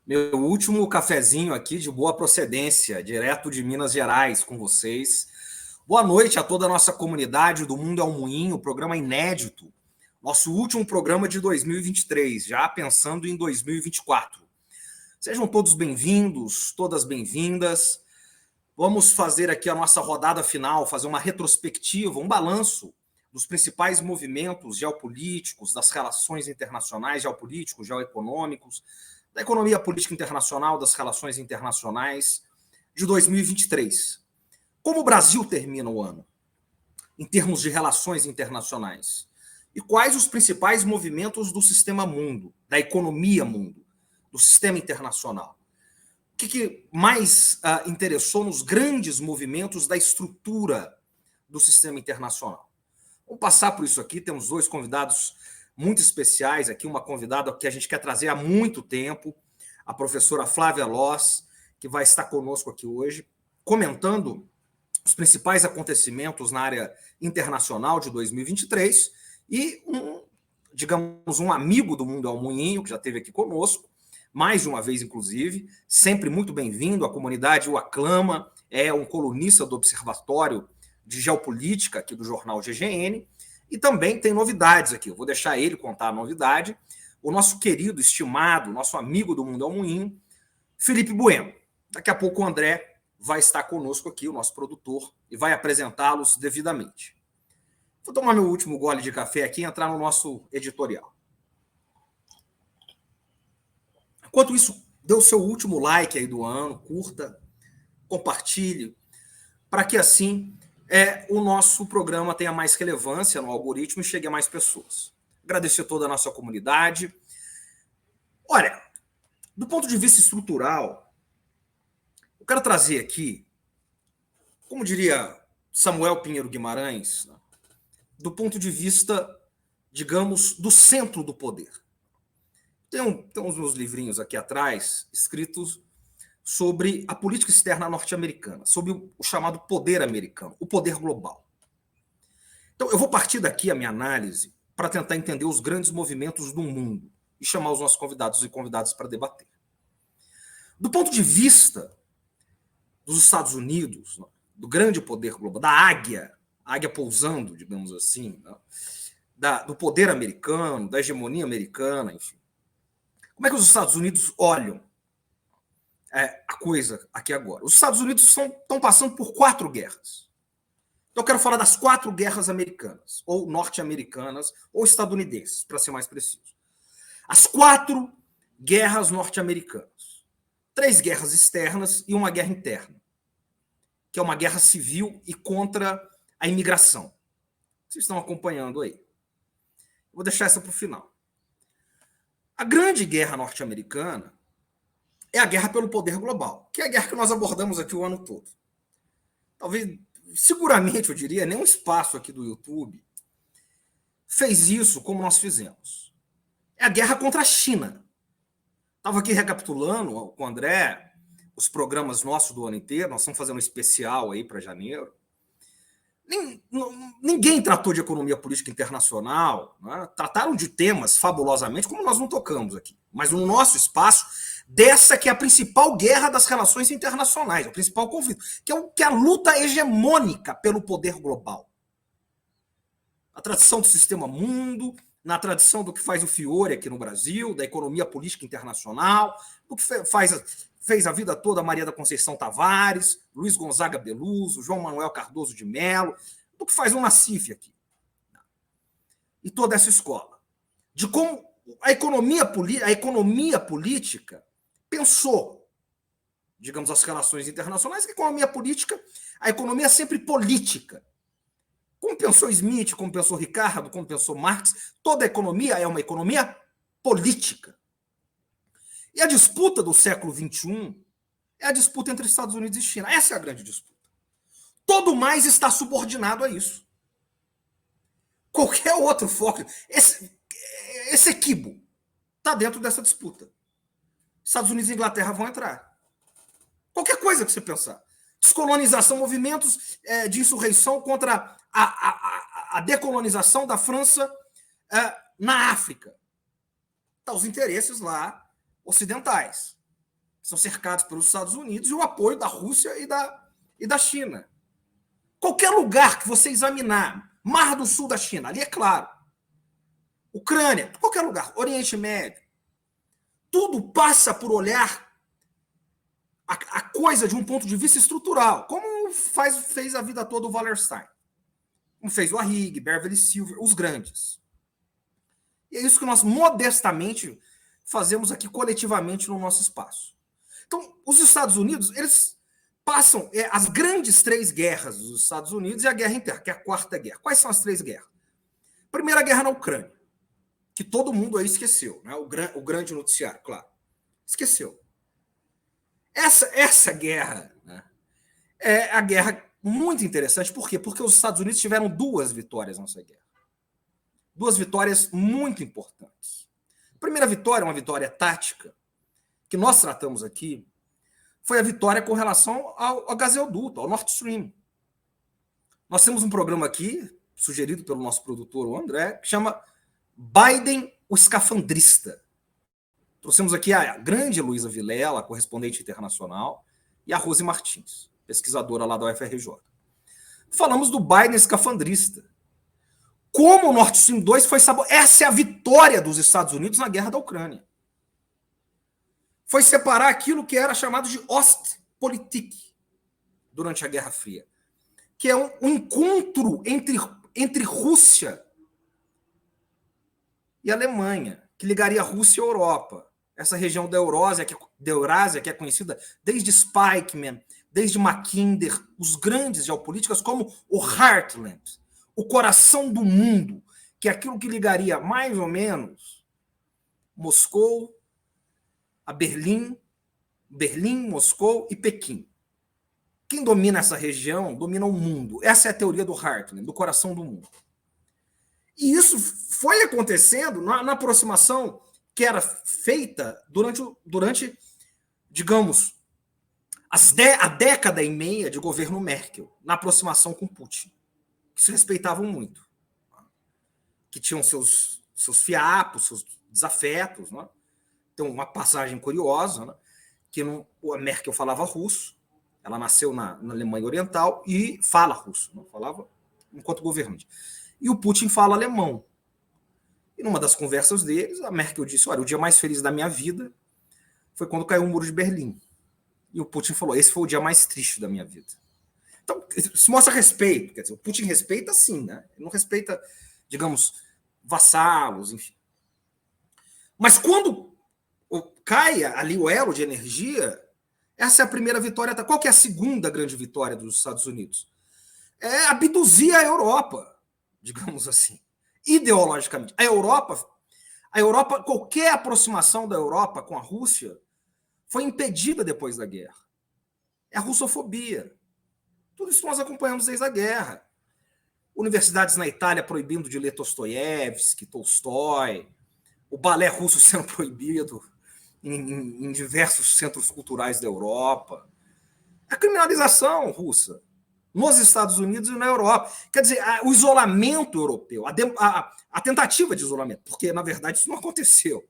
Meu último cafezinho aqui de boa procedência, direto de Minas Gerais com vocês. Boa noite a toda a nossa comunidade do Mundo é um Moinho, programa inédito. Nosso último programa de 2023, já pensando em 2024. Sejam todos bem-vindos, todas bem-vindas. Vamos fazer aqui a nossa rodada final, fazer uma retrospectiva, um balanço dos principais movimentos geopolíticos, das relações internacionais, geopolíticos, geoeconômicos, da economia política internacional, das relações internacionais de 2023. Como o Brasil termina o ano, em termos de relações internacionais? E quais os principais movimentos do sistema mundo, da economia mundo, do sistema internacional? O que mais interessou nos grandes movimentos da estrutura do sistema internacional? Vamos passar por isso aqui, temos dois convidados muito especiais aqui, uma convidada que a gente quer trazer há muito tempo, a professora Flávia Loss, que vai estar conosco aqui hoje, comentando os principais acontecimentos na área internacional de 2023, e digamos, um amigo do Mundo é um Moinho, que já esteve aqui conosco, mais de uma vez, inclusive, sempre muito bem-vindo, a comunidade o aclama, é um colunista do Observatório de Geopolítica aqui do jornal GGN, e também tem novidades aqui, eu vou deixar ele contar a novidade, o nosso querido, estimado, nosso amigo do Mundo é um Moinho, Felipe Bueno. Daqui a pouco o André vai estar conosco aqui, o nosso produtor, e vai apresentá-los devidamente. Vou tomar meu último gole de café aqui e entrar no nosso editorial. Enquanto isso, dê o seu último like aí do ano, curta, compartilhe, para que assim o nosso programa tenha mais relevância no algoritmo e chegue a mais pessoas. Agradecer a toda a nossa comunidade. Olha, do ponto de vista estrutural, eu quero trazer aqui, como diria Samuel Pinheiro Guimarães, do ponto de vista, digamos, do centro do poder. Tem uns meus livrinhos aqui atrás, escritos sobre a política externa norte-americana, sobre o chamado poder americano, o poder global. Então, eu vou partir daqui a minha análise para tentar entender os grandes movimentos do mundo e chamar os nossos convidados e convidadas para debater. Do ponto de vista dos Estados Unidos, do grande poder global, da águia pousando, digamos assim, do poder americano, da hegemonia americana, enfim. Como é que os Estados Unidos olham a coisa aqui agora? Os Estados Unidos estão passando por 4 guerras. Então, eu quero falar das 4 guerras americanas, ou norte-americanas, ou estadunidenses, para ser mais preciso. As 4 guerras norte-americanas. 3 guerras externas e uma guerra interna, que é uma guerra civil e contra a imigração. Vocês estão acompanhando aí. Vou deixar essa para o final. A grande guerra norte-americana é a guerra pelo poder global, que é a guerra que nós abordamos aqui o ano todo. Talvez, seguramente, eu diria, nenhum espaço aqui do YouTube fez isso como nós fizemos. É a guerra contra a China. Estava aqui recapitulando com o André os programas nossos do ano inteiro, nós estamos fazendo um especial aí para janeiro. Ninguém tratou de economia política internacional, né? Trataram de temas fabulosamente, como nós não tocamos aqui. Mas no nosso espaço, dessa que é a principal guerra das relações internacionais, o principal conflito, que é a luta hegemônica pelo poder global. A tradição do sistema mundo, na tradição do que faz o Fiore aqui no Brasil, da economia política internacional, do que fez a vida toda a Maria da Conceição Tavares, Luiz Gonzaga Beluso, João Manuel Cardoso de Mello, do que faz o Nassif aqui. E toda essa escola. De como a economia política pensou, digamos, as relações internacionais, que a economia política, a economia é sempre política. Como pensou Smith, como pensou Ricardo, como pensou Marx, toda a economia é uma economia política. E a disputa do século XXI é a disputa entre Estados Unidos e China. Essa é a grande disputa. Todo mais está subordinado a isso. Qualquer outro foco, esse equívoco está dentro dessa disputa. Estados Unidos e Inglaterra vão entrar. Qualquer coisa que você pensar. Descolonização, movimentos de insurreição contra a decolonização da França na África. Tá, os interesses lá ocidentais. que são cercados pelos Estados Unidos, e o apoio da Rússia e da China. Qualquer lugar que você examinar, Mar do Sul da China, ali é claro. Ucrânia, qualquer lugar, Oriente Médio, tudo passa por olhar a coisa de um ponto de vista estrutural, como fez a vida toda o Wallerstein, como fez o Arrighi, Beverly Silver, os grandes. E é isso que nós modestamente fazemos aqui coletivamente no nosso espaço. Então, os Estados Unidos, eles passam as grandes 3 guerras dos Estados Unidos e a guerra interna, que é a 4ª guerra. Quais são as 3 guerras? Primeira guerra na Ucrânia, que todo mundo aí esqueceu, né? O grande noticiário, claro. Esqueceu. Essa guerra, né, é a guerra muito interessante. Por quê? Porque os Estados Unidos tiveram 2 vitórias nessa guerra. 2 vitórias muito importantes. A primeira vitória, uma vitória tática, que nós tratamos aqui, foi a vitória com relação ao gasoduto, ao Nord Stream. Nós temos um programa aqui, sugerido pelo nosso produtor, o André, que chama Biden, o Escafandrista. Trouxemos aqui a grande Luísa Vilela, correspondente internacional, e a Rose Martins, pesquisadora lá da UFRJ. Falamos do Biden escafandrista. Como o Nord Stream 2 foi saboteado. Essa é a vitória dos Estados Unidos na guerra da Ucrânia. Foi separar aquilo que era chamado de Ostpolitik durante a Guerra Fria, que é um encontro entre Rússia e Alemanha, que ligaria a Rússia e a Europa. Essa região da Eurásia, que é conhecida desde Spikeman, desde Mackinder, os grandes geopolíticos, como o Heartland, o coração do mundo, que é aquilo que ligaria mais ou menos Moscou a Berlim, Moscou e Pequim. Quem domina essa região domina o mundo. Essa é a teoria do Heartland, do coração do mundo. E isso foi acontecendo na aproximação que era feita durante digamos, a década e meia de governo Merkel, na aproximação com Putin, que se respeitavam muito, que tinham seus fiapos, seus desafetos. Né? Tem uma passagem curiosa, né? Que a Merkel falava russo, ela nasceu na Alemanha Oriental e fala russo, não falava enquanto governante. E o Putin fala alemão. E numa das conversas deles, a Merkel disse: olha, o dia mais feliz da minha vida foi quando caiu o muro de Berlim. E o Putin falou: esse foi o dia mais triste da minha vida. Então, isso mostra respeito. Quer dizer, o Putin respeita sim, né? Ele não respeita, digamos, vassalos, enfim. Mas quando cai ali o elo de energia, essa é a primeira vitória. Qual que é a segunda grande vitória dos Estados Unidos? É abduzir a Europa, digamos assim, ideologicamente. A Europa, qualquer aproximação da Europa com a Rússia foi impedida depois da guerra. É a russofobia. Tudo isso nós acompanhamos desde a guerra. Universidades na Itália proibindo de ler Dostoiévski, Tolstói, o balé russo sendo proibido em diversos centros culturais da Europa. A criminalização russa nos Estados Unidos e na Europa. Quer dizer, o isolamento europeu, a tentativa de isolamento, porque, na verdade, isso não aconteceu.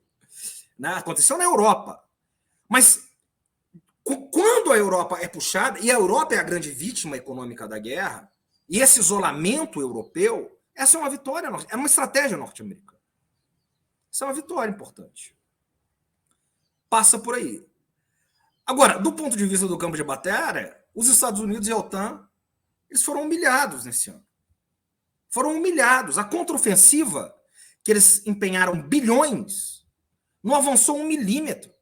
Né? Aconteceu na Europa. Mas quando a Europa é puxada, e a Europa é a grande vítima econômica da guerra, e esse isolamento europeu, essa é uma vitória, é uma estratégia norte-americana. Essa é uma vitória importante. Passa por aí. Agora, do ponto de vista do campo de batalha, os Estados Unidos e a OTAN, eles foram humilhados nesse ano. Foram humilhados. A contraofensiva, que eles empenharam bilhões, não avançou 1 milímetro.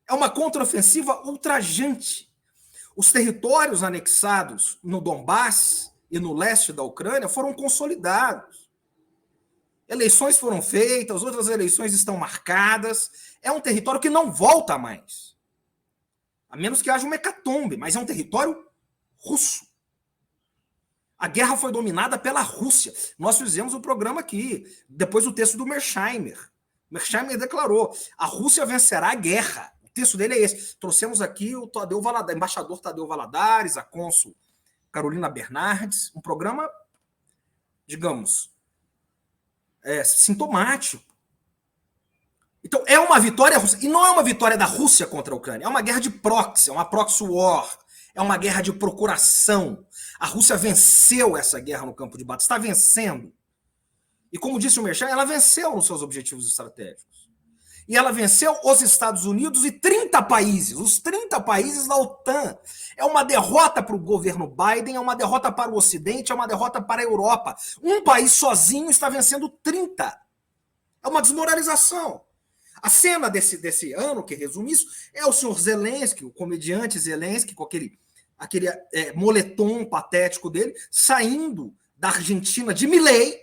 É uma contraofensiva ultrajante. Os territórios anexados no Donbass e no leste da Ucrânia foram consolidados. Eleições foram feitas, outras eleições estão marcadas. É um território que não volta mais. A menos que haja uma hecatombe, mas é um território russo. A guerra foi dominada pela Rússia. Nós fizemos um programa aqui, depois do texto do Mersheimer. Mersheimer declarou: a Rússia vencerá a guerra. O texto dele é esse. Trouxemos aqui o Tadeu Valadares, embaixador Tadeu Valadares, a cônsul Carolina Bernardes, um programa, digamos, sintomático. Então, é uma vitória russa. E não é uma vitória da Rússia contra a Ucrânia. É uma guerra de proxy, é uma proxy war. É uma guerra de procuração. A Rússia venceu essa guerra no campo de batalha. Está vencendo. E como disse o Merchan, ela venceu nos seus objetivos estratégicos. E ela venceu os Estados Unidos e 30 países. Os 30 países da OTAN. É uma derrota para o governo Biden, é uma derrota para o Ocidente, é uma derrota para a Europa. Um país sozinho está vencendo 30. É uma desmoralização. A cena desse ano, que resume isso, é o senhor Zelensky, o comediante Zelensky, com aquele moletom patético dele, saindo da Argentina de Milei,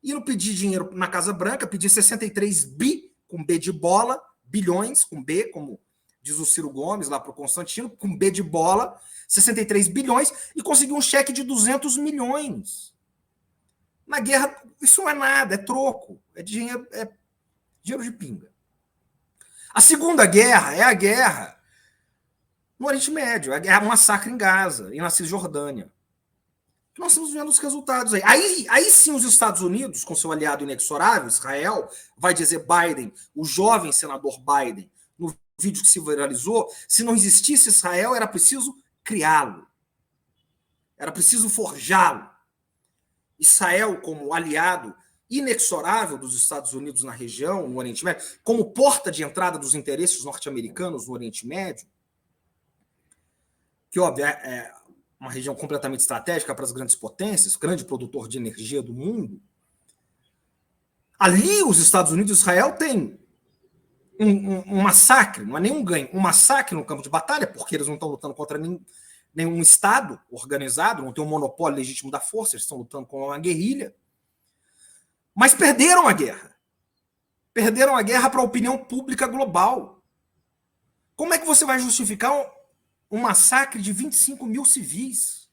indo pedir dinheiro na Casa Branca, pedir 63 bi, com B de bola, bilhões, com B, como diz o Ciro Gomes lá para o Constantino, com B de bola, 63 bilhões, e conseguiu um cheque de 200 milhões. Na guerra, isso não é nada, é troco, é dinheiro de pinga. A Segunda Guerra é a guerra no Oriente Médio, é a guerra, massacre em Gaza e na Cisjordânia. Nós estamos vendo os resultados aí. Aí sim os Estados Unidos, com seu aliado inexorável, Israel, vai dizer Biden, o jovem senador Biden, no vídeo que se viralizou, se não existisse Israel, era preciso criá-lo. Era preciso forjá-lo. Israel, como aliado inexorável dos Estados Unidos na região, no Oriente Médio, como porta de entrada dos interesses norte-americanos no Oriente Médio, que, óbvio, é uma região completamente estratégica para as grandes potências, grande produtor de energia do mundo. Ali, os Estados Unidos e Israel têm um massacre, não é nenhum ganho, um massacre no campo de batalha, porque eles não estão lutando contra nenhum Estado organizado, não tem um monopólio legítimo da força, eles estão lutando com uma guerrilha. Mas perderam a guerra. Perderam a guerra para a opinião pública global. Como é que você vai justificar um massacre de 25 mil civis?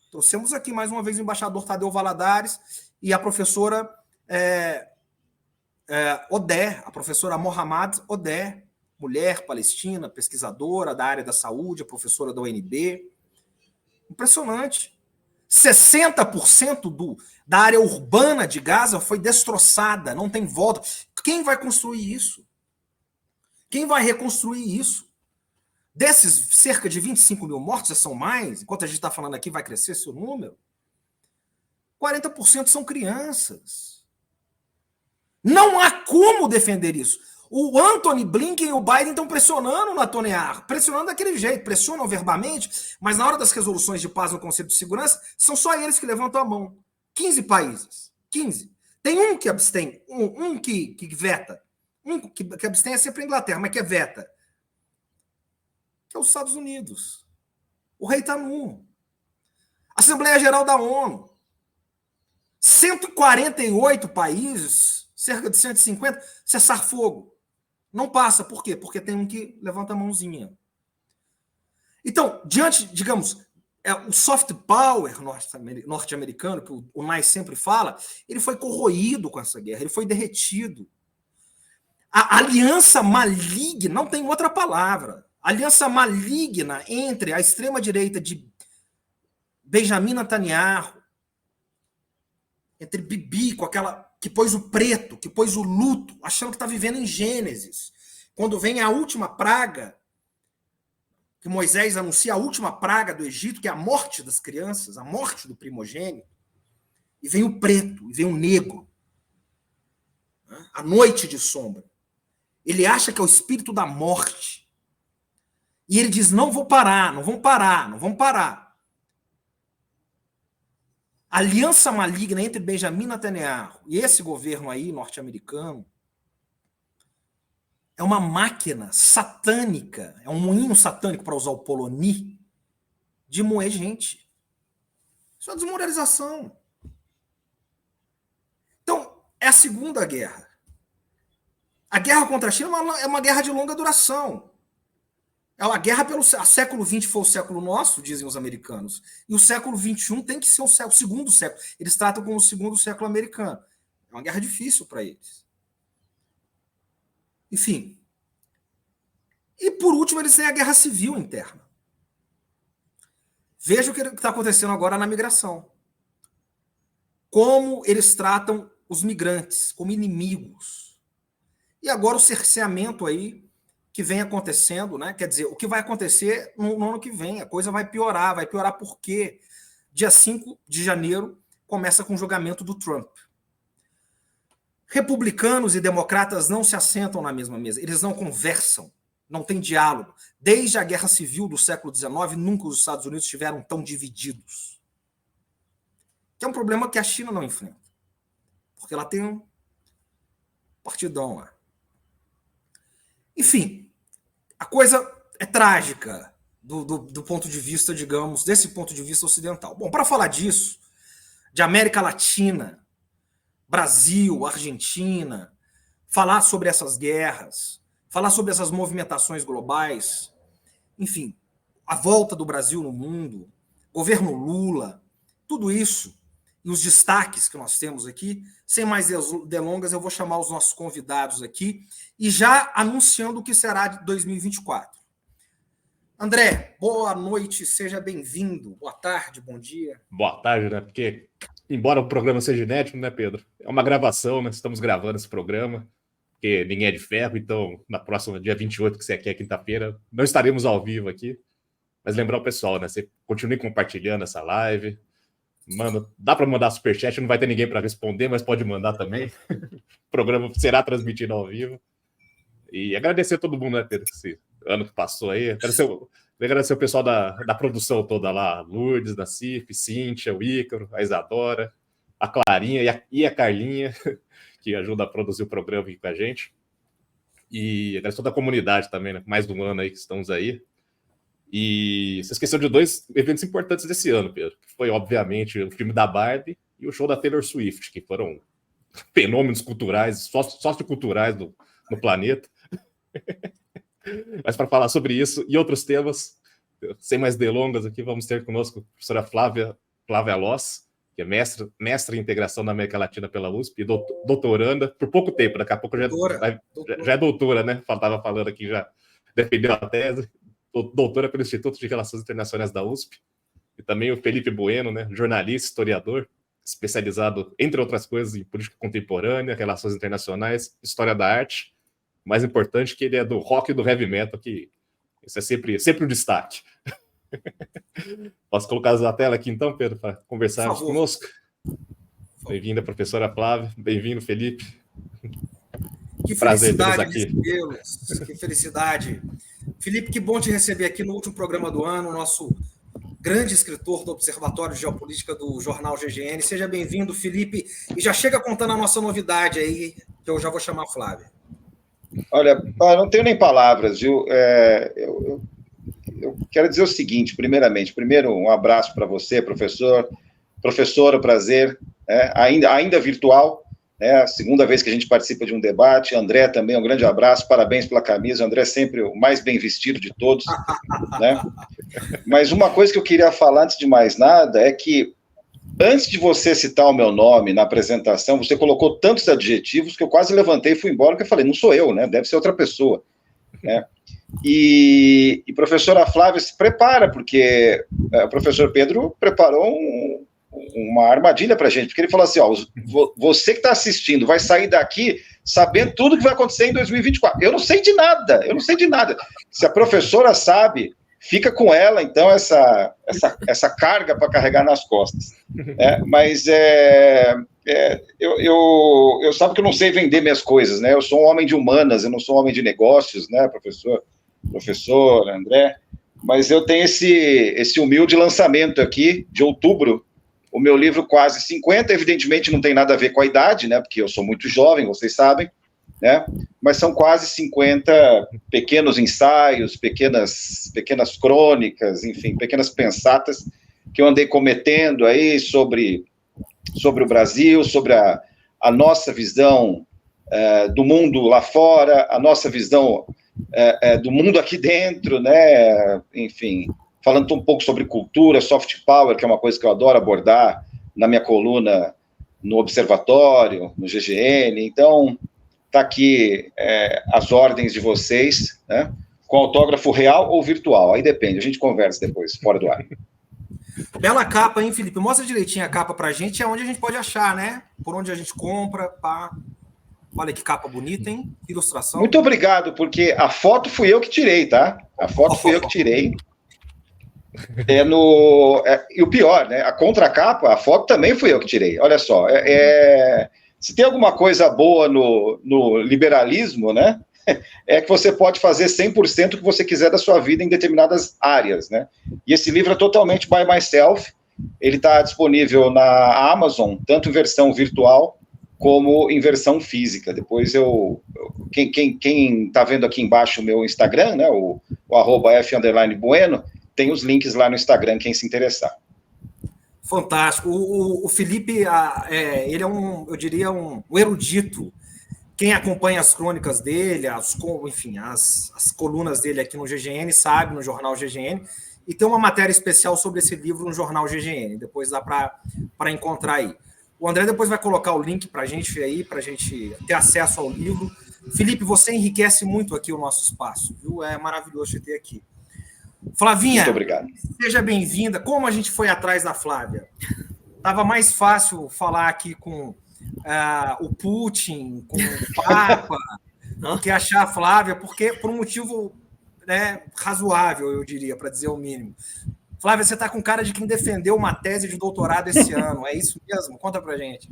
Trouxemos aqui mais uma vez o embaixador Tadeu Valadares e a professora Odeh, a professora Mohammad Odeh, mulher palestina, pesquisadora da área da saúde, professora da UNB. Impressionante. 60% da área urbana de Gaza foi destroçada, não tem volta. Quem vai construir isso? Quem vai reconstruir isso? Desses cerca de 25 mil mortos, já são mais, enquanto a gente está falando aqui, vai crescer esse número. 40% são crianças. Não há como defender isso. O Antony Blinken e o Biden estão pressionando o Netanyahu, pressionando daquele jeito, pressionam verbamente, mas na hora das resoluções de paz no Conselho de Segurança, são só eles que levantam a mão. 15 países. 15. Tem um que abstém, um que veta. Um que abstém é sempre a Inglaterra, mas que veta. Que é os Estados Unidos. O rei está nu. Assembleia Geral da ONU. 148 países, cerca de 150, cessar fogo. Não passa. Por quê? Porque tem um que levanta a mãozinha. Então, diante, digamos, o soft power norte-americano, que o Nye sempre fala, ele foi corroído com essa guerra, ele foi derretido. A aliança maligna, não tem outra palavra, a aliança maligna entre a extrema-direita de Benjamin Netanyahu, entre Bibi, com aquela que pôs o preto, que pôs o luto, achando que está vivendo em Gênesis. Quando vem a última praga, que Moisés anuncia a última praga do Egito, que é a morte das crianças, a morte do primogênito, e vem o preto, e vem o negro, a noite de sombra. Ele acha que é o espírito da morte. E ele diz, não vou parar, não vamos parar, não vamos parar. A aliança maligna entre Benjamin Netanyahu e esse governo aí, norte-americano, é uma máquina satânica, é um moinho satânico, para usar o Poloni, de moer gente. Isso é uma desmoralização. Então, é a Segunda Guerra. A guerra contra a China é uma guerra de longa duração. A guerra pelo século XX foi o século nosso, dizem os americanos, e o século XXI tem que ser o segundo século. Eles tratam como o segundo século americano. É uma guerra difícil para eles. Enfim. E, por último, eles têm a guerra civil interna. Veja o que está acontecendo agora na migração. Como eles tratam os migrantes como inimigos. E agora o cerceamento aí que vem acontecendo, né? Quer dizer, o que vai acontecer no ano que vem? A coisa vai piorar porque dia 5 de janeiro começa com o julgamento do Trump. Republicanos e democratas não se assentam na mesma mesa, eles não conversam, não tem diálogo. Desde a Guerra Civil do século XIX, nunca os Estados Unidos estiveram tão divididos. Que é um problema que a China não enfrenta, porque ela tem um partidão lá. Enfim, a coisa é trágica do ponto de vista, digamos, desse ponto de vista ocidental. Bom, para falar disso, de América Latina, Brasil, Argentina, falar sobre essas guerras, falar sobre essas movimentações globais, enfim, a volta do Brasil no mundo, governo Lula, tudo isso, e os destaques que nós temos aqui, sem mais delongas, eu vou chamar os nossos convidados aqui, e já anunciando o que será de 2024. André, boa noite, seja bem-vindo. Boa tarde, bom dia. Boa tarde, né? Porque, embora o programa seja inédito, né, Pedro? É uma gravação, né? Estamos gravando esse programa, porque ninguém é de ferro, então, na próxima, dia 28, que você quer, quinta-feira, não estaremos ao vivo aqui. Mas lembrar o pessoal, né? Você continue compartilhando essa live. Manda, dá para mandar superchat, não vai ter ninguém para responder, mas pode mandar também. O programa será transmitido ao vivo. E agradecer a todo mundo, né, Pedro, esse ano que passou aí. Agradecer o pessoal da produção toda lá, Lourdes, da Cif, Cíntia, o Ícaro, a Isadora, a Clarinha e a Carlinha, que ajuda a produzir o programa aqui com a gente. E agradecer toda a comunidade também, né? Mais de um ano aí que estamos aí. E você esqueceu de dois eventos importantes desse ano, Pedro. Que foi, obviamente, o filme da Barbie e o show da Taylor Swift, que foram fenômenos culturais, socioculturais no planeta. Mas para falar sobre isso e outros temas, sem mais delongas aqui, vamos ter conosco a professora Flávia Loss, que é mestra em integração na América Latina pela USP, e doutoranda por pouco tempo, daqui a pouco já é doutora, né? Estava falando aqui, já defendeu a tese, doutora pelo Instituto de Relações Internacionais da USP, e também o Felipe Bueno, né? Jornalista, historiador, especializado, entre outras coisas, em política contemporânea, relações internacionais, história da arte. O mais importante que ele é do rock e do heavy metal, que isso é sempre um destaque. Posso colocar na tela aqui então, Pedro, para conversarmos conosco? Bem-vinda, professora Flávia. Bem-vindo, Felipe. Que felicidade recebê-los. Que felicidade. Felipe, que bom te receber aqui no último programa do ano, nosso grande escritor do Observatório de Geopolítica do jornal GGN. Seja bem-vindo, Felipe. E já chega contando a nossa novidade aí, que eu já vou chamar a Flávia. Olha, não tenho nem palavras, viu? Eu quero dizer o seguinte, primeiro um abraço para você, professora, prazer, ainda virtual, a segunda vez que a gente participa de um debate. André também, um grande abraço, parabéns pela camisa. O André é sempre o mais bem vestido de todos, né? Mas uma coisa que eu queria falar antes de mais nada é que, antes de você citar o meu nome na apresentação, você colocou tantos adjetivos que eu quase levantei e fui embora, porque eu falei, não sou eu, né? Deve ser outra pessoa, né? E professora Flávia, se prepara, porque o professor Pedro preparou uma armadilha para a gente, porque ele falou assim, ó, você que está assistindo vai sair daqui sabendo tudo que vai acontecer em 2024. Eu não sei de nada. Se a professora sabe, fica com ela, então, essa carga para carregar nas costas. Mas eu sabe que eu não sei vender minhas coisas, né? Eu sou um homem de humanas, eu não sou um homem de negócios, né, professor André? Mas eu tenho esse humilde lançamento aqui, de outubro, o meu livro Quase 50, evidentemente não tem nada a ver com a idade, né? Porque eu sou muito jovem, vocês sabem, né? Mas são quase 50 pequenos ensaios, pequenas crônicas, enfim, pequenas pensatas que eu andei cometendo aí sobre o Brasil, sobre a nossa visão do mundo lá fora, a nossa visão do mundo aqui dentro, né? Enfim, falando um pouco sobre cultura, soft power, que é uma coisa que eu adoro abordar na minha coluna no Observatório, no GGN. Então, está aqui as ordens de vocês, né? Com autógrafo real ou virtual, aí depende, a gente conversa depois, fora do ar. Bela capa, hein, Felipe? Mostra direitinho a capa pra gente, é onde a gente pode achar, né? Por onde a gente compra, pá. Olha que capa bonita, hein? Que ilustração. Muito obrigado, porque a foto fui eu que tirei, tá? A foto fui eu que tirei. E o pior, né? A contracapa, a foto também fui eu que tirei. Olha só, se tem alguma coisa boa no liberalismo, né? É que você pode fazer 100% o que você quiser da sua vida em determinadas áreas, né? E esse livro é totalmente by myself. Ele está disponível na Amazon, tanto em versão virtual como em versão física. Depois quem está vendo aqui embaixo o meu Instagram, né? O @f_bueno, tem os links lá no Instagram, quem se interessar. Fantástico. O Felipe, ele é eu diria, um erudito. Quem acompanha as crônicas dele, as colunas dele aqui no GGN, sabe, no jornal GGN, e tem uma matéria especial sobre esse livro no jornal GGN, depois dá para encontrar aí. O André depois vai colocar o link para a gente aí, para a gente ter acesso ao livro. Felipe, você enriquece muito aqui o nosso espaço, viu? É maravilhoso te ter aqui. Flavinha, muito obrigado. Seja bem-vinda. Como a gente foi atrás da Flávia? Estava mais fácil falar aqui com o Putin, com o Papa, do que achar a Flávia, porque por um motivo, né, razoável, eu diria, para dizer o mínimo. Flávia, você está com cara de quem defendeu uma tese de doutorado esse ano, é isso mesmo? Conta para gente.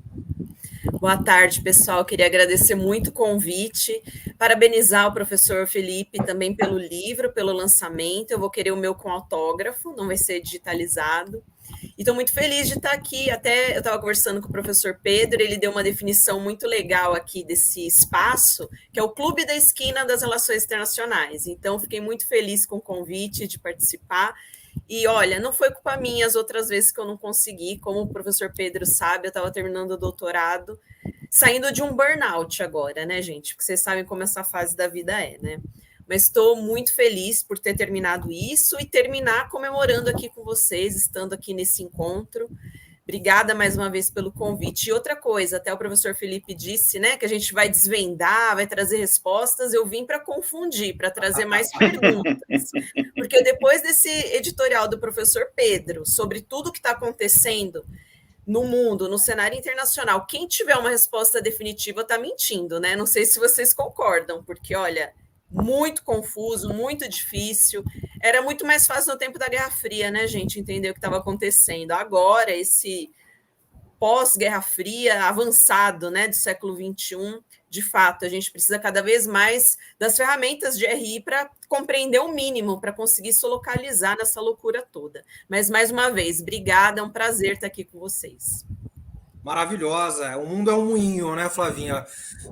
Boa tarde, pessoal. Eu queria agradecer muito o convite, parabenizar o professor Felipe também pelo livro, pelo lançamento. Eu vou querer o meu com autógrafo, não vai ser digitalizado. E estou muito feliz de estar aqui. Até eu estava conversando com o professor Pedro, ele deu uma definição muito legal aqui desse espaço, que é o Clube da Esquina das Relações Internacionais. Então, fiquei muito feliz com o convite de participar. E, olha, não foi culpa minha as outras vezes que eu não consegui. Como o professor Pedro sabe, eu estava terminando o doutorado, saindo de um burnout agora, né, gente? Porque vocês sabem como essa fase da vida é, né? Mas estou muito feliz por ter terminado isso e terminar comemorando aqui com vocês, estando aqui nesse encontro. Obrigada mais uma vez pelo convite. E outra coisa, até o professor Felipe disse, né, que a gente vai desvendar, vai trazer respostas. Eu vim para confundir, para trazer mais perguntas. Porque depois desse editorial do professor Pedro sobre tudo que está acontecendo no mundo, no cenário internacional, quem tiver uma resposta definitiva está mentindo, né? Não sei se vocês concordam, porque, olha, muito confuso, muito difícil. Era muito mais fácil no tempo da Guerra Fria, né, gente, entender o que estava acontecendo. Agora, esse pós-Guerra Fria avançado, né, do século XXI, de fato, a gente precisa cada vez mais das ferramentas de RI para compreender o mínimo, para conseguir se localizar nessa loucura toda. Mas, mais uma vez, obrigada, é um prazer estar aqui com vocês. Maravilhosa. O mundo é um moinho, né, Flavinha?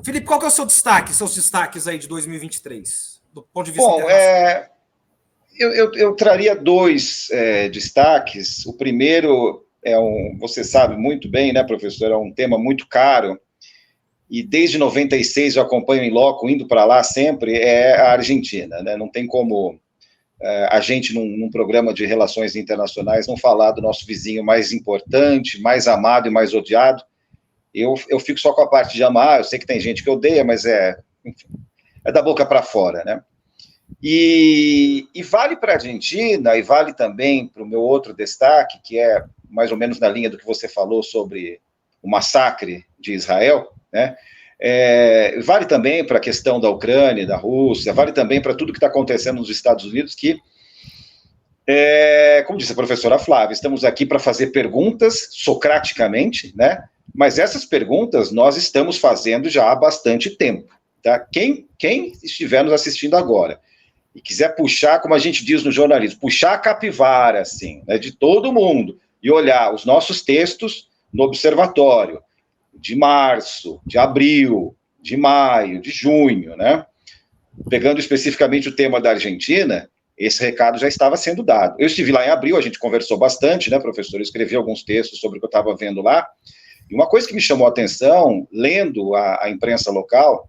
Felipe, qual que é o seu destaque, seus destaques aí de 2023, do ponto de vista internacional? Eu traria dois destaques. O primeiro você sabe muito bem, né, professor, é um tema muito caro, e desde 96 eu acompanho em loco, indo para lá sempre, é a Argentina, né? Não tem como a gente, num programa de relações internacionais, não falar do nosso vizinho mais importante, mais amado e mais odiado. Eu fico só com a parte de amar, eu sei que tem gente que odeia, mas enfim, é da boca para fora, né? E vale para a Argentina, e vale também para o meu outro destaque, que é mais ou menos na linha do que você falou sobre o massacre de Israel, né? Vale também para a questão da Ucrânia, da Rússia, vale também para tudo que está acontecendo nos Estados Unidos, que, como disse a professora Flávia, estamos aqui para fazer perguntas socraticamente, né? Mas essas perguntas nós estamos fazendo já há bastante tempo, tá? Quem estiver nos assistindo agora e quiser puxar, como a gente diz no jornalismo, puxar a capivara, assim, né, de todo mundo, e olhar os nossos textos no Observatório, de março, de abril, de maio, de junho, né? Pegando especificamente o tema da Argentina, esse recado já estava sendo dado. Eu estive lá em abril, a gente conversou bastante, né, professor? Eu escrevi alguns textos sobre o que eu estava vendo lá, e uma coisa que me chamou a atenção, lendo a imprensa local,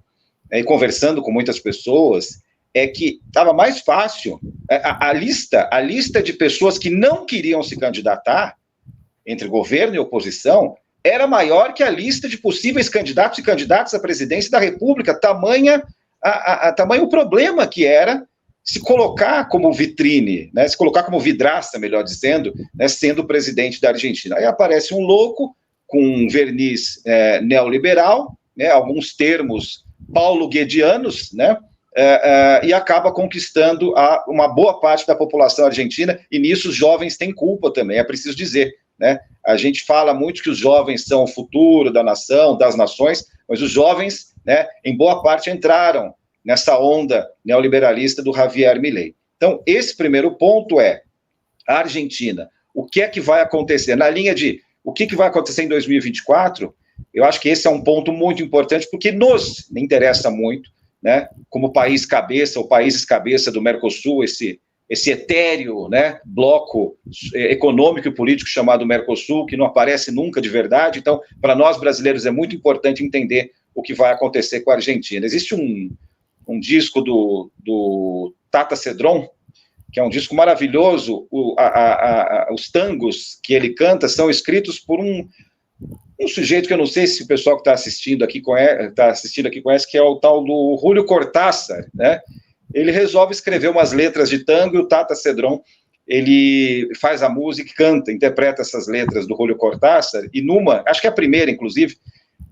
e conversando com muitas pessoas, é que estava mais fácil, a lista de pessoas que não queriam se candidatar, entre governo e oposição, era maior que a lista de possíveis candidatos e candidatas à presidência da República, tamanho o problema que era se colocar como vitrine, né, se colocar como vidraça, melhor dizendo, né, sendo presidente da Argentina. Aí aparece um louco com um verniz neoliberal, né, alguns termos paulo-guedianos, né, e acaba conquistando uma boa parte da população argentina, e nisso os jovens têm culpa também, é preciso dizer, né? A gente fala muito que os jovens são o futuro da nação, das nações, mas os jovens, né, em boa parte entraram nessa onda neoliberalista do Javier Milei. Então, esse primeiro ponto é a Argentina. O que é que vai acontecer? Na linha de o que vai acontecer em 2024, eu acho que esse é um ponto muito importante, porque nos interessa muito, né, como país cabeça, ou países cabeça do Mercosul, esse etéreo, né, bloco econômico e político chamado Mercosul, que não aparece nunca de verdade. Então, para nós brasileiros é muito importante entender o que vai acontecer com a Argentina. Existe um disco do Tata Cedron, que é um disco maravilhoso. Os tangos que ele canta são escritos por um sujeito que eu não sei se o pessoal que está assistindo aqui conhece, que é o tal do Julio Cortázar, né? Ele resolve escrever umas letras de tango, e o Tata Cedron, ele faz a música, canta, interpreta essas letras do Julio Cortázar, e acho que é a primeira, inclusive,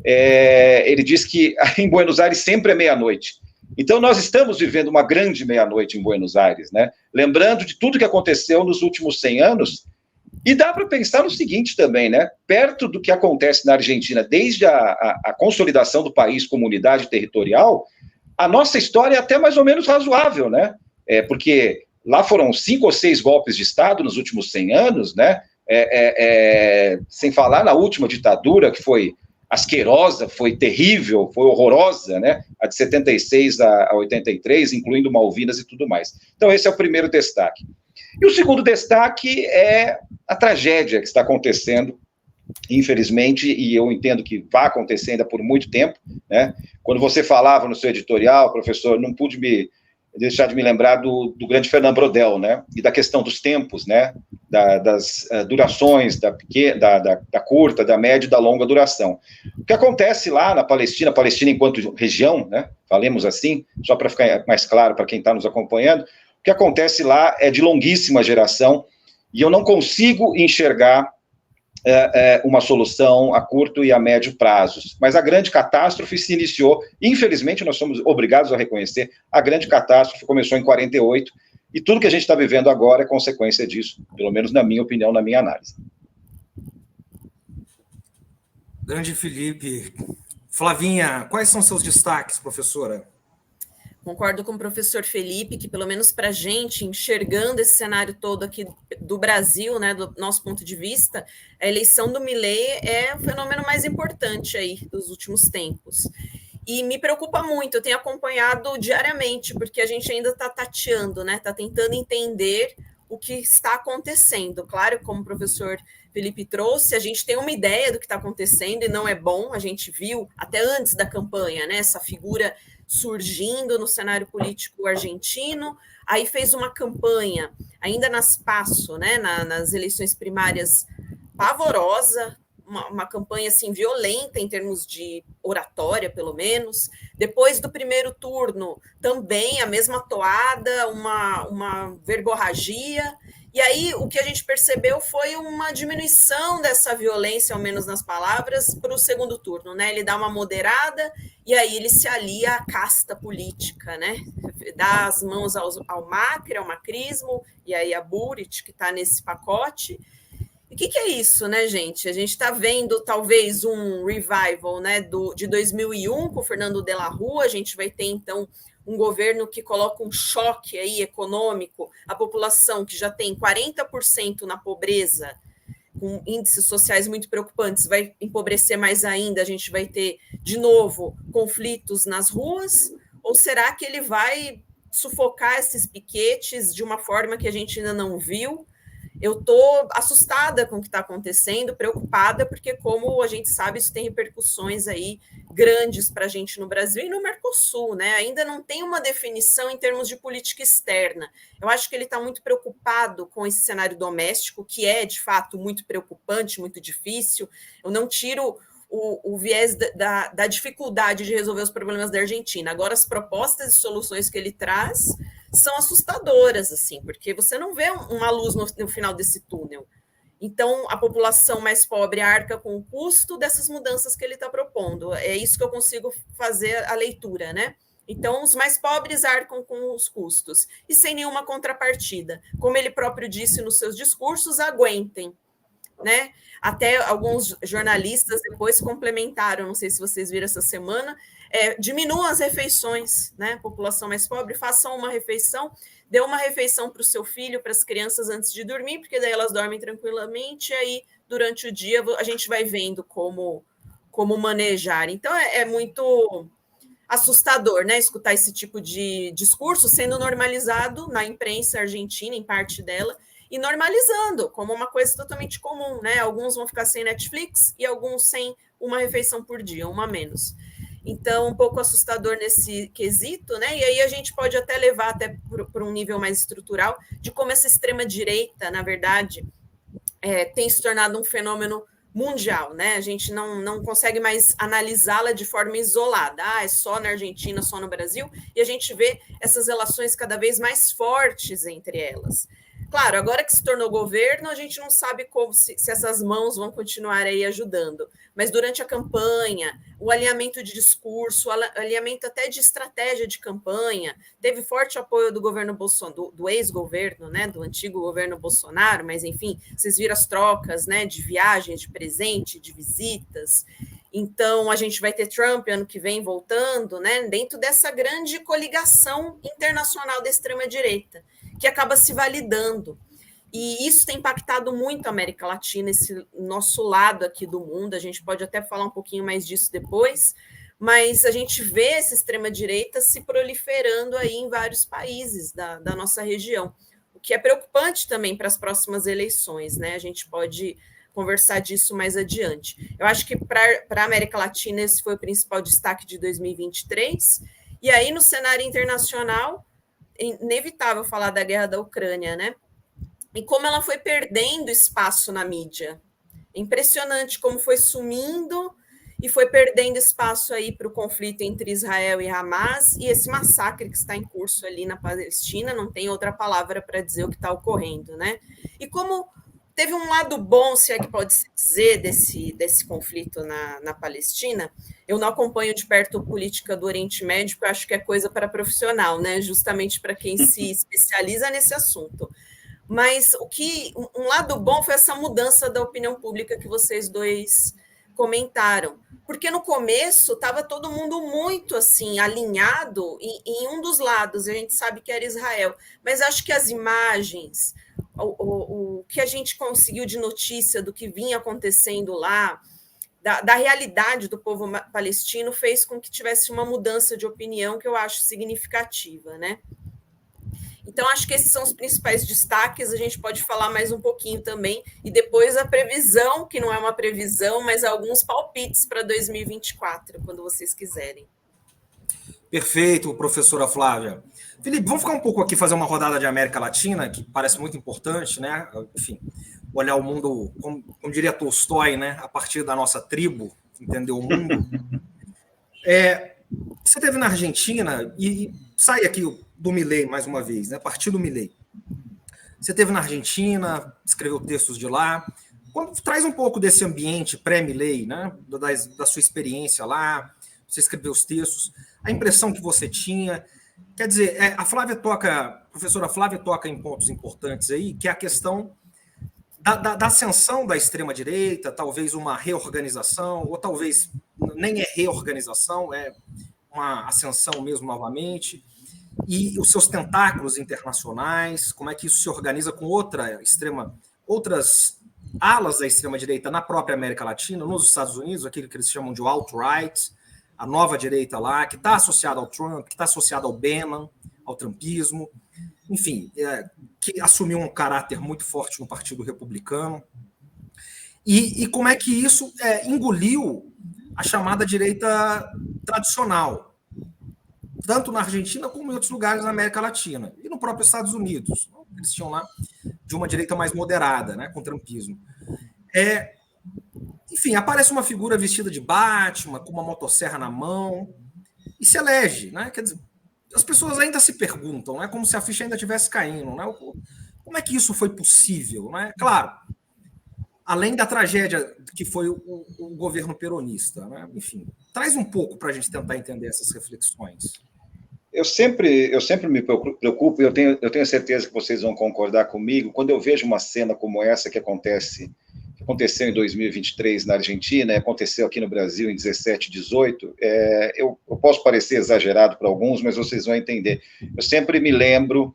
ele diz que em Buenos Aires sempre é meia-noite. Então, nós estamos vivendo uma grande meia-noite em Buenos Aires, né? Lembrando de tudo que aconteceu nos últimos 100 anos, e dá para pensar no seguinte também, né? Perto do que acontece na Argentina, desde a consolidação do país como unidade territorial, a nossa história é até mais ou menos razoável, né? Porque lá foram 5 ou 6 golpes de Estado nos últimos 100 anos, né? Sem falar na última ditadura, que foi asquerosa, foi terrível, foi horrorosa, né? A de 76 a 83, incluindo Malvinas e tudo mais. Então, esse é o primeiro destaque. E o segundo destaque é a tragédia que está acontecendo, infelizmente, e eu entendo que vai acontecer ainda por muito tempo, né? Quando você falava no seu editorial, professor, não pude deixar de me lembrar do grande Fernando Brodel, né? E da questão dos tempos, né? Das durações, da curta, da média e da longa duração. O que acontece lá na Palestina enquanto região, né? Falemos assim, só para ficar mais claro para quem está nos acompanhando, o que acontece lá é de longuíssima geração, e eu não consigo enxergar uma solução a curto e a médio prazos. Mas a grande catástrofe se iniciou, infelizmente nós somos obrigados a reconhecer, a grande catástrofe começou em 48, e tudo que a gente está vivendo agora é consequência disso, pelo menos na minha opinião, na minha análise. Grande Felipe. Flavinha, quais são seus destaques, professora? Concordo com o professor Felipe, que pelo menos para a gente, enxergando esse cenário todo aqui do Brasil, né, do nosso ponto de vista, a eleição do Milei é o fenômeno mais importante aí dos últimos tempos. E me preocupa muito, eu tenho acompanhado diariamente, porque a gente ainda está tateando, né, está tentando entender o que está acontecendo. Claro, como o professor Felipe trouxe, a gente tem uma ideia do que está acontecendo e não é bom, a gente viu até antes da campanha, né, essa figura surgindo no cenário político argentino, aí fez uma campanha, ainda nas PASSO, né, nas eleições primárias, pavorosa, uma campanha assim, violenta em termos de oratória, pelo menos. Depois do primeiro turno, também a mesma toada, uma verborragia. E aí o que a gente percebeu foi uma diminuição dessa violência, ao menos nas palavras, para o segundo turno, né? Ele dá uma moderada e aí ele se alia à casta política, né? Dá as mãos ao Macri, ao macrismo, e aí a Buric, que está nesse pacote. E o que é isso, né, gente? A gente está vendo talvez um revival, né, de 2001 com o Fernando de la Rúa. A gente vai ter então um governo que coloca um choque aí econômico, a população que já tem 40% na pobreza, com índices sociais muito preocupantes, vai empobrecer mais ainda, a gente vai ter, de novo, conflitos nas ruas, ou será que ele vai sufocar esses piquetes de uma forma que a gente ainda não viu? Eu estou assustada com o que está acontecendo, preocupada, porque, como a gente sabe, isso tem repercussões aí grandes para a gente no Brasil e no Mercosul, né? Ainda não tem uma definição em termos de política externa. Eu acho que ele está muito preocupado com esse cenário doméstico, que é, de fato, muito preocupante, muito difícil. Eu não tiro o viés da dificuldade de resolver os problemas da Argentina. Agora, as propostas e soluções que ele traz são assustadoras, assim, porque você não vê uma luz no final desse túnel. Então, a população mais pobre arca com o custo dessas mudanças que ele está propondo. É isso que eu consigo fazer a leitura, né? Então, os mais pobres arcam com os custos e sem nenhuma contrapartida. Como ele próprio disse nos seus discursos, aguentem, né? Até alguns jornalistas depois complementaram, não sei se vocês viram essa semana, diminuam as refeições, né? População mais pobre, façam uma refeição, dê uma refeição para o seu filho, para as crianças antes de dormir, porque daí elas dormem tranquilamente, e aí durante o dia a gente vai vendo como manejar. Então é muito assustador, né? Escutar esse tipo de discurso sendo normalizado na imprensa argentina, em parte dela, e normalizando como uma coisa totalmente comum, né? Alguns vão ficar sem Netflix e alguns sem uma refeição por dia, uma a menos. Então, um pouco assustador nesse quesito, né? E aí a gente pode até levar até para um nível mais estrutural de como essa extrema-direita, na verdade, tem se tornado um fenômeno mundial, né? A gente não consegue mais analisá-la de forma isolada. É só na Argentina, só no Brasil, e a gente vê essas relações cada vez mais fortes entre elas. Claro, agora que se tornou governo, a gente não sabe como se essas mãos vão continuar aí ajudando. Mas durante a campanha, o alinhamento de discurso, o alinhamento até de estratégia de campanha, teve forte apoio do governo Bolsonaro, do ex-governo, né, do antigo governo Bolsonaro, mas enfim, vocês viram as trocas, né, de viagens, de presente, de visitas. Então, a gente vai ter Trump ano que vem voltando, né, dentro dessa grande coligação internacional da extrema-direita, que acaba se validando. E isso tem impactado muito a América Latina, esse nosso lado aqui do mundo. A gente pode até falar um pouquinho mais disso depois, mas a gente vê essa extrema-direita se proliferando aí em vários países da nossa região, o que é preocupante também para as próximas eleições, né? A gente pode conversar disso mais adiante. Eu acho que para a América Latina esse foi o principal destaque de 2023, e aí no cenário internacional, inevitável falar da guerra da Ucrânia, né? E como ela foi perdendo espaço na mídia. Impressionante como foi sumindo e foi perdendo espaço aí para o conflito entre Israel e Hamas e esse massacre que está em curso ali na Palestina, não tem outra palavra para dizer o que está ocorrendo, né? E como teve um lado bom, se é que pode se dizer, desse conflito na Palestina. Eu não acompanho de perto política do Oriente Médio, porque eu acho que é coisa para profissional, né? Justamente para quem se especializa nesse assunto. Mas um lado bom foi essa mudança da opinião pública que vocês dois comentaram. Porque no começo estava todo mundo muito assim alinhado em um dos lados, a gente sabe que era Israel. Mas acho que as imagens, o que a gente conseguiu de notícia do que vinha acontecendo lá, da realidade do povo palestino, fez com que tivesse uma mudança de opinião que eu acho significativa, né? Então, acho que esses são os principais destaques, a gente pode falar mais um pouquinho também, e depois a previsão, que não é uma previsão, mas alguns palpites para 2024, quando vocês quiserem. Perfeito, professora Flávia. Felipe, vamos ficar um pouco aqui, fazer uma rodada de América Latina, que parece muito importante, né? Enfim, olhar o mundo, como diria Tolstói, né? A partir da nossa tribo, entender o mundo. Você esteve na Argentina, e sai aqui do Milei, mais uma vez, né? Partido Milei. Você esteve na Argentina, escreveu textos de lá. Traz um pouco desse ambiente pré-Milei, né? Da sua experiência lá, você escreveu os textos, a impressão que você tinha. Quer dizer, a professora Flávia toca em pontos importantes aí, que é a questão da ascensão da extrema-direita, talvez uma reorganização, ou talvez nem é reorganização, é uma ascensão mesmo novamente, e os seus tentáculos internacionais, como é que isso se organiza com outras alas da extrema-direita na própria América Latina, nos Estados Unidos, aquilo que eles chamam de alt-right, a nova direita lá, que está associada ao Trump, que está associada ao Bannon, ao trumpismo, enfim, que assumiu um caráter muito forte no Partido Republicano. E como é que isso engoliu a chamada direita tradicional, tanto na Argentina como em outros lugares na América Latina, e no próprio Estados Unidos. Eles tinham lá de uma direita mais moderada, né, com o trumpismo. Enfim, aparece uma figura vestida de Batman, com uma motosserra na mão, e se elege, né? Quer dizer, as pessoas ainda se perguntam, né? Como se a ficha ainda estivesse caindo, né? Como é que isso foi possível, né? Claro, além da tragédia que foi o governo peronista, né? Enfim, traz um pouco para a gente tentar entender essas reflexões. Eu sempre me preocupo, e eu tenho certeza que vocês vão concordar comigo, quando eu vejo uma cena como essa que aconteceu em 2023 na Argentina, aconteceu aqui no Brasil em 17, 18, eu posso parecer exagerado para alguns, mas vocês vão entender. Eu sempre me lembro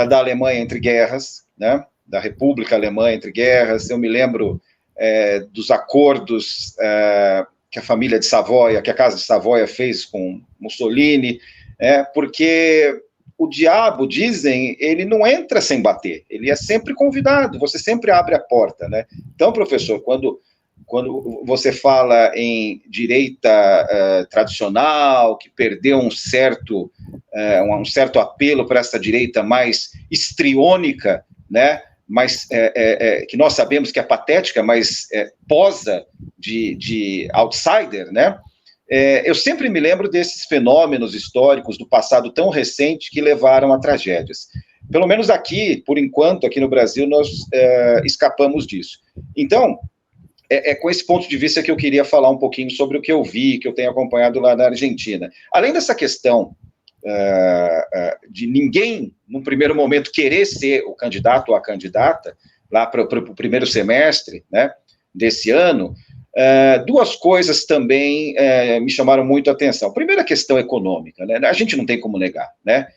da Alemanha entre guerras, né? Da República Alemã entre guerras, eu me lembro dos acordos que a família de Savoia, que a Casa de Savoia fez com Mussolini, porque o diabo, dizem, ele não entra sem bater, ele é sempre convidado, você sempre abre a porta, né? Então, professor, quando você fala em direita tradicional, que perdeu um certo apelo para essa direita mais histriônica, né? Mas que nós sabemos que é patética, mas posa de outsider, né? Eu sempre me lembro desses fenômenos históricos do passado tão recente que levaram a tragédias. Pelo menos aqui, por enquanto, aqui no Brasil, nós escapamos disso. Então, com esse ponto de vista que eu queria falar um pouquinho sobre o que eu vi, que eu tenho acompanhado lá na Argentina. Além dessa questão de ninguém, num primeiro momento, querer ser o candidato ou a candidata, lá para o primeiro semestre, né, desse ano, duas coisas também me chamaram muito a atenção. Primeiro, a questão econômica, né? A gente não tem como negar, né?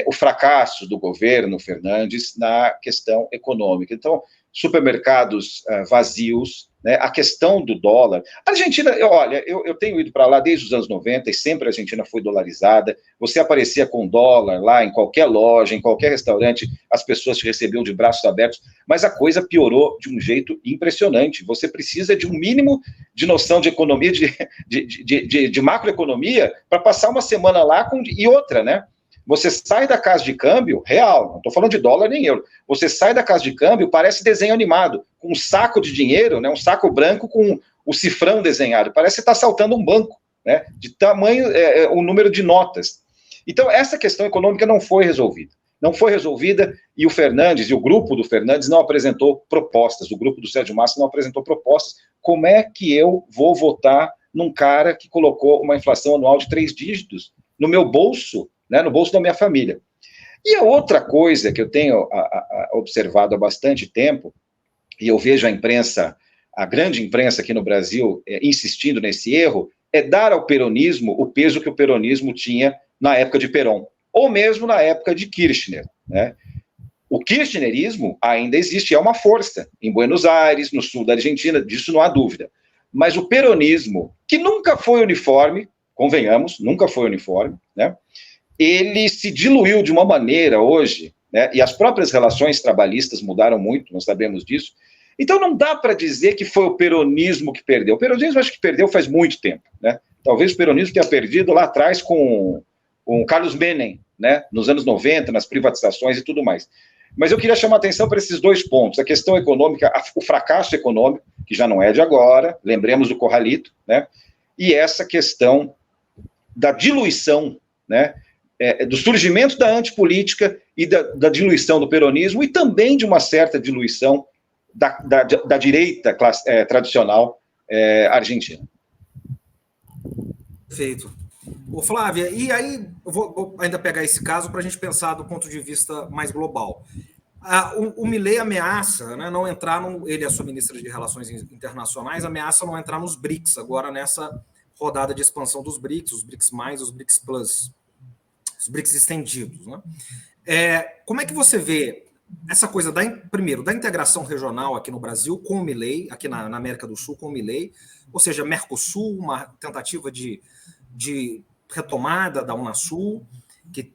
O fracasso do governo Fernandes na questão econômica. Então, supermercados vazios, né? A questão do dólar. A Argentina, olha, eu tenho ido para lá desde os anos 90 e sempre a Argentina foi dolarizada. Você aparecia com dólar lá em qualquer loja, em qualquer restaurante, as pessoas te recebiam de braços abertos, mas a coisa piorou de um jeito impressionante. Você precisa de um mínimo de noção de economia, de macroeconomia, para passar uma semana lá e outra, né? Você sai da casa de câmbio, real, não estou falando de dólar nem euro, você sai da casa de câmbio, parece desenho animado, com um saco de dinheiro, né, um saco branco com o cifrão desenhado, parece que está assaltando um banco, né, de tamanho, o número de notas. Então, essa questão econômica não foi resolvida, e o Fernandes, e o grupo do Fernandes não apresentou propostas, o grupo do Sérgio Massa não apresentou propostas. Como é que eu vou votar num cara que colocou uma inflação anual de 3 dígitos no meu bolso, né, no bolso da minha família? E a outra coisa que eu tenho observado há bastante tempo, e eu vejo a imprensa, a grande imprensa aqui no Brasil, insistindo nesse erro, é dar ao peronismo o peso que o peronismo tinha na época de Perón, ou mesmo na época de Kirchner, né? O kirchnerismo ainda existe, é uma força, em Buenos Aires, no sul da Argentina, disso não há dúvida. Mas o peronismo, que nunca foi uniforme, convenhamos, nunca foi uniforme, né? Ele se diluiu de uma maneira hoje, né, e as próprias relações trabalhistas mudaram muito, nós sabemos disso. Então não dá para dizer que foi o peronismo que perdeu. O peronismo acho que perdeu faz muito tempo, né? Talvez o peronismo tenha perdido lá atrás com Carlos Menem, né, nos anos 90, nas privatizações e tudo mais. Mas eu queria chamar a atenção para esses dois pontos, a questão econômica, o fracasso econômico, que já não é de agora, lembremos do Corralito, né, e essa questão da diluição, né, do surgimento da antipolítica e da diluição do peronismo e também de uma certa diluição da direita tradicional argentina. Perfeito. Ô, Flávia, e aí eu vou ainda pegar esse caso para a gente pensar do ponto de vista mais global. O Milei ameaça, né, não entrar, ele é a sua ministra de Relações Internacionais, ameaça não entrar nos BRICS, agora nessa rodada de expansão dos BRICS, os BRICS+, os BRICS+, os BRICS estendidos, né? Como é que você vê essa coisa, primeiro, da integração regional aqui no Brasil com o Milei, aqui na América do Sul com o Milei, ou seja, Mercosul, uma tentativa de retomada da Unasul, que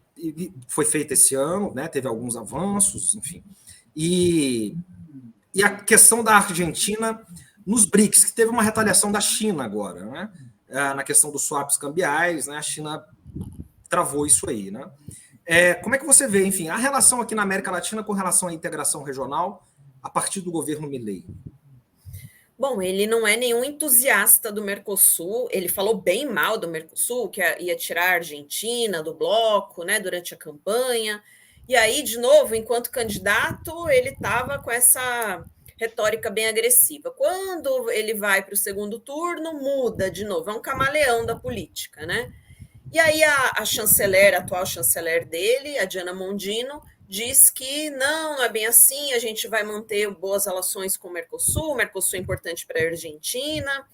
foi feita esse ano, né? Teve alguns avanços, enfim. E a questão da Argentina nos BRICS, que teve uma retaliação da China agora, né? Na questão dos swaps cambiais, né? A China travou isso aí, né? Como é que você vê, enfim, a relação aqui na América Latina com relação à integração regional a partir do governo Milei? Bom, ele não é nenhum entusiasta do Mercosul, ele falou bem mal do Mercosul, que ia tirar a Argentina do bloco, né, durante a campanha, e aí, de novo, enquanto candidato, ele estava com essa retórica bem agressiva. Quando ele vai para o segundo turno, muda de novo, é um camaleão da política, né? E aí a chanceler, a atual chanceler dele, a Diana Mondino, diz que não é bem assim, a gente vai manter boas relações com o Mercosul é importante para a Argentina,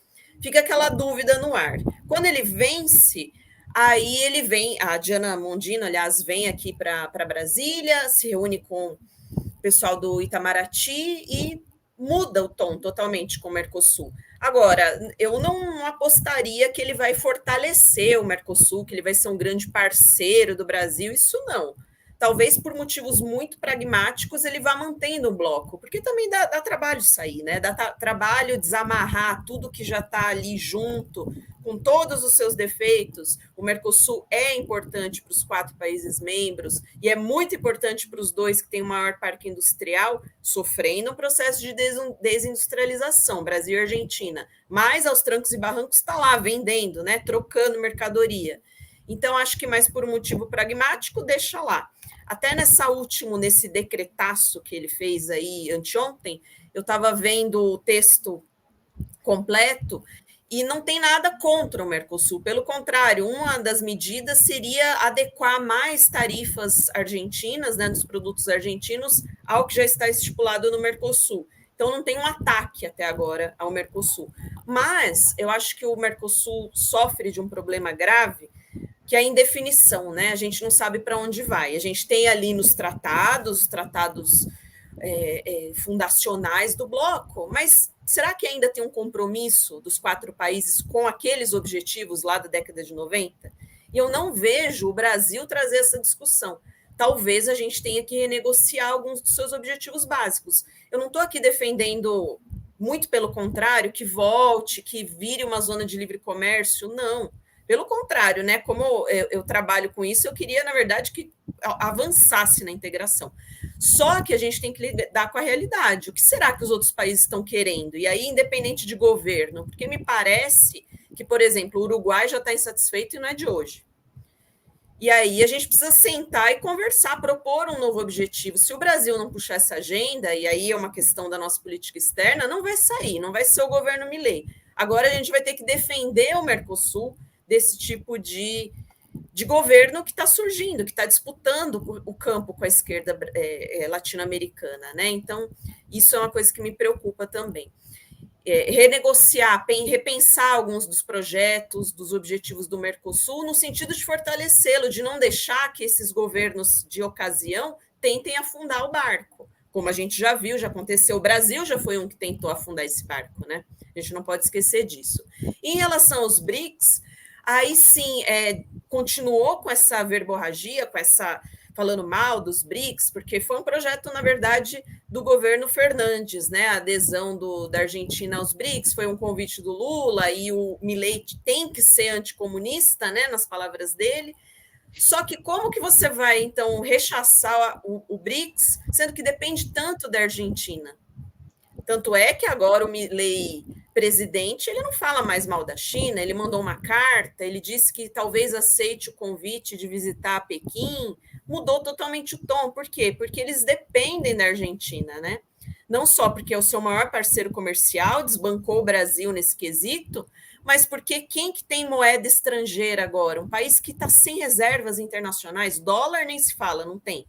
fica aquela dúvida no ar. Quando ele vence, aí ele vem, a Diana Mondino, aliás, vem aqui para Brasília, se reúne com o pessoal do Itamaraty e muda o tom totalmente com o Mercosul. Agora, eu não apostaria que ele vai fortalecer o Mercosul, que ele vai ser um grande parceiro do Brasil, isso não. Talvez por motivos muito pragmáticos ele vá mantendo o bloco, porque também dá trabalho sair, né? Dá trabalho desamarrar tudo que já está ali junto, com todos os seus defeitos. O Mercosul é importante para os 4 países membros e é muito importante para os 2 que têm o maior parque industrial, sofrendo um processo de desindustrialização, Brasil e Argentina. Mas aos trancos e barrancos está lá vendendo, né? Trocando mercadoria. Então, acho que mais por um motivo pragmático, deixa lá. Até nesse decretaço que ele fez aí anteontem, eu estava vendo o texto completo e não tem nada contra o Mercosul. Pelo contrário, uma das medidas seria adequar mais tarifas argentinas, né, dos produtos argentinos, ao que já está estipulado no Mercosul. Então, não tem um ataque até agora ao Mercosul. Mas eu acho que o Mercosul sofre de um problema grave, que é a indefinição, né? A gente não sabe para onde vai. A gente tem ali nos tratados, os tratados fundacionais do bloco, mas será que ainda tem um compromisso dos 4 países com aqueles objetivos lá da década de 90? E eu não vejo o Brasil trazer essa discussão. Talvez a gente tenha que renegociar alguns dos seus objetivos básicos. Eu não estou aqui defendendo, muito pelo contrário, que volte, que vire uma zona de livre comércio, não. Pelo contrário, né? Como eu trabalho com isso, eu queria, na verdade, que avançasse na integração. Só que a gente tem que lidar com a realidade. O que será que os outros países estão querendo? E aí, independente de governo, porque me parece que, por exemplo, o Uruguai já está insatisfeito e não é de hoje. E aí a gente precisa sentar e conversar, propor um novo objetivo. Se o Brasil não puxar essa agenda, e aí é uma questão da nossa política externa, não vai sair, não vai ser o governo Milei. Agora a gente vai ter que defender o Mercosul desse tipo de governo que está surgindo, que está disputando o campo com a esquerda latino-americana, né? Então, isso é uma coisa que me preocupa também. Renegociar, repensar alguns dos projetos, dos objetivos do Mercosul, no sentido de fortalecê-lo, de não deixar que esses governos de ocasião tentem afundar o barco. Como a gente já viu, já aconteceu, o Brasil já foi um que tentou afundar esse barco, né? A gente não pode esquecer disso. Em relação aos BRICS, aí sim, continuou com essa verborragia, falando mal dos BRICS, porque foi um projeto, na verdade, do governo Fernandes, né? A adesão da Argentina aos BRICS foi um convite do Lula, e o Milei tem que ser anticomunista, né? Nas palavras dele. Só que como que você vai, então, rechaçar o BRICS, sendo que depende tanto da Argentina? Tanto é que agora o Milei, presidente, ele não fala mais mal da China, ele mandou uma carta, ele disse que talvez aceite o convite de visitar Pequim, mudou totalmente o tom. Por quê? Porque eles dependem da Argentina, né? Não só porque é o seu maior parceiro comercial, desbancou o Brasil nesse quesito, mas porque quem que tem moeda estrangeira agora? Um país que está sem reservas internacionais, dólar nem se fala, não tem.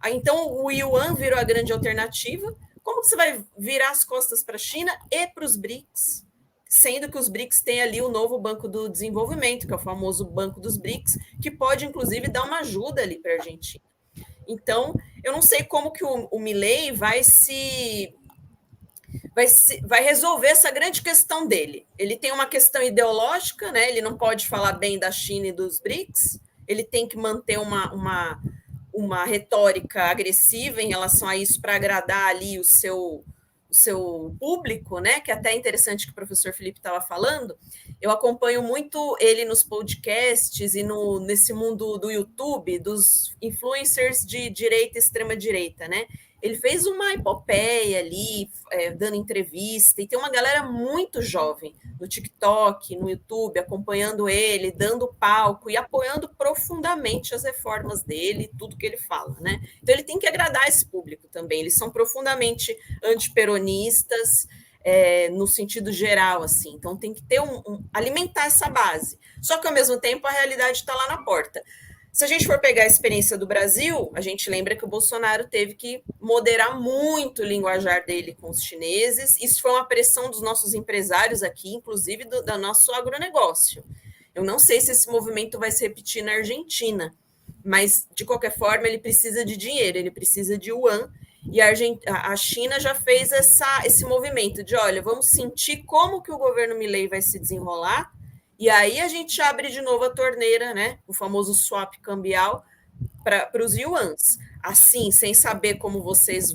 Então o Yuan virou a grande alternativa. Como que você vai virar as costas para a China e para os BRICS? Sendo que os BRICS têm ali o novo Banco do Desenvolvimento, que é o famoso Banco dos BRICS, que pode, inclusive, dar uma ajuda ali para a Argentina. Então, eu não sei como que o Milei vai resolver essa grande questão dele. Ele tem uma questão ideológica, né? Ele não pode falar bem da China e dos BRICS, ele tem que manter uma retórica agressiva em relação a isso para agradar ali o seu público, né? Que é até interessante que o professor Felipe estava falando. Eu acompanho muito ele nos podcasts e nesse mundo do YouTube, dos influencers de direita e extrema-direita, né? Ele fez uma epopeia ali, dando entrevista, e tem uma galera muito jovem no TikTok, no YouTube, acompanhando ele, dando palco e apoiando profundamente as reformas dele, tudo que ele fala, né? Então ele tem que agradar esse público também. Eles são profundamente antiperonistas, no sentido geral, assim. Então tem que ter alimentar essa base. Só que ao mesmo tempo a realidade está lá na porta. Se a gente for pegar a experiência do Brasil, a gente lembra que o Bolsonaro teve que moderar muito o linguajar dele com os chineses. Isso foi uma pressão dos nossos empresários aqui, inclusive do nosso agronegócio. Eu não sei se esse movimento vai se repetir na Argentina, mas, de qualquer forma, ele precisa de dinheiro, ele precisa de yuan, e a China já fez esse movimento de, olha, vamos sentir como que o governo Milei vai se desenrolar, e aí a gente abre de novo a torneira, né? O famoso swap cambial para os yuans. Assim, sem saber como vocês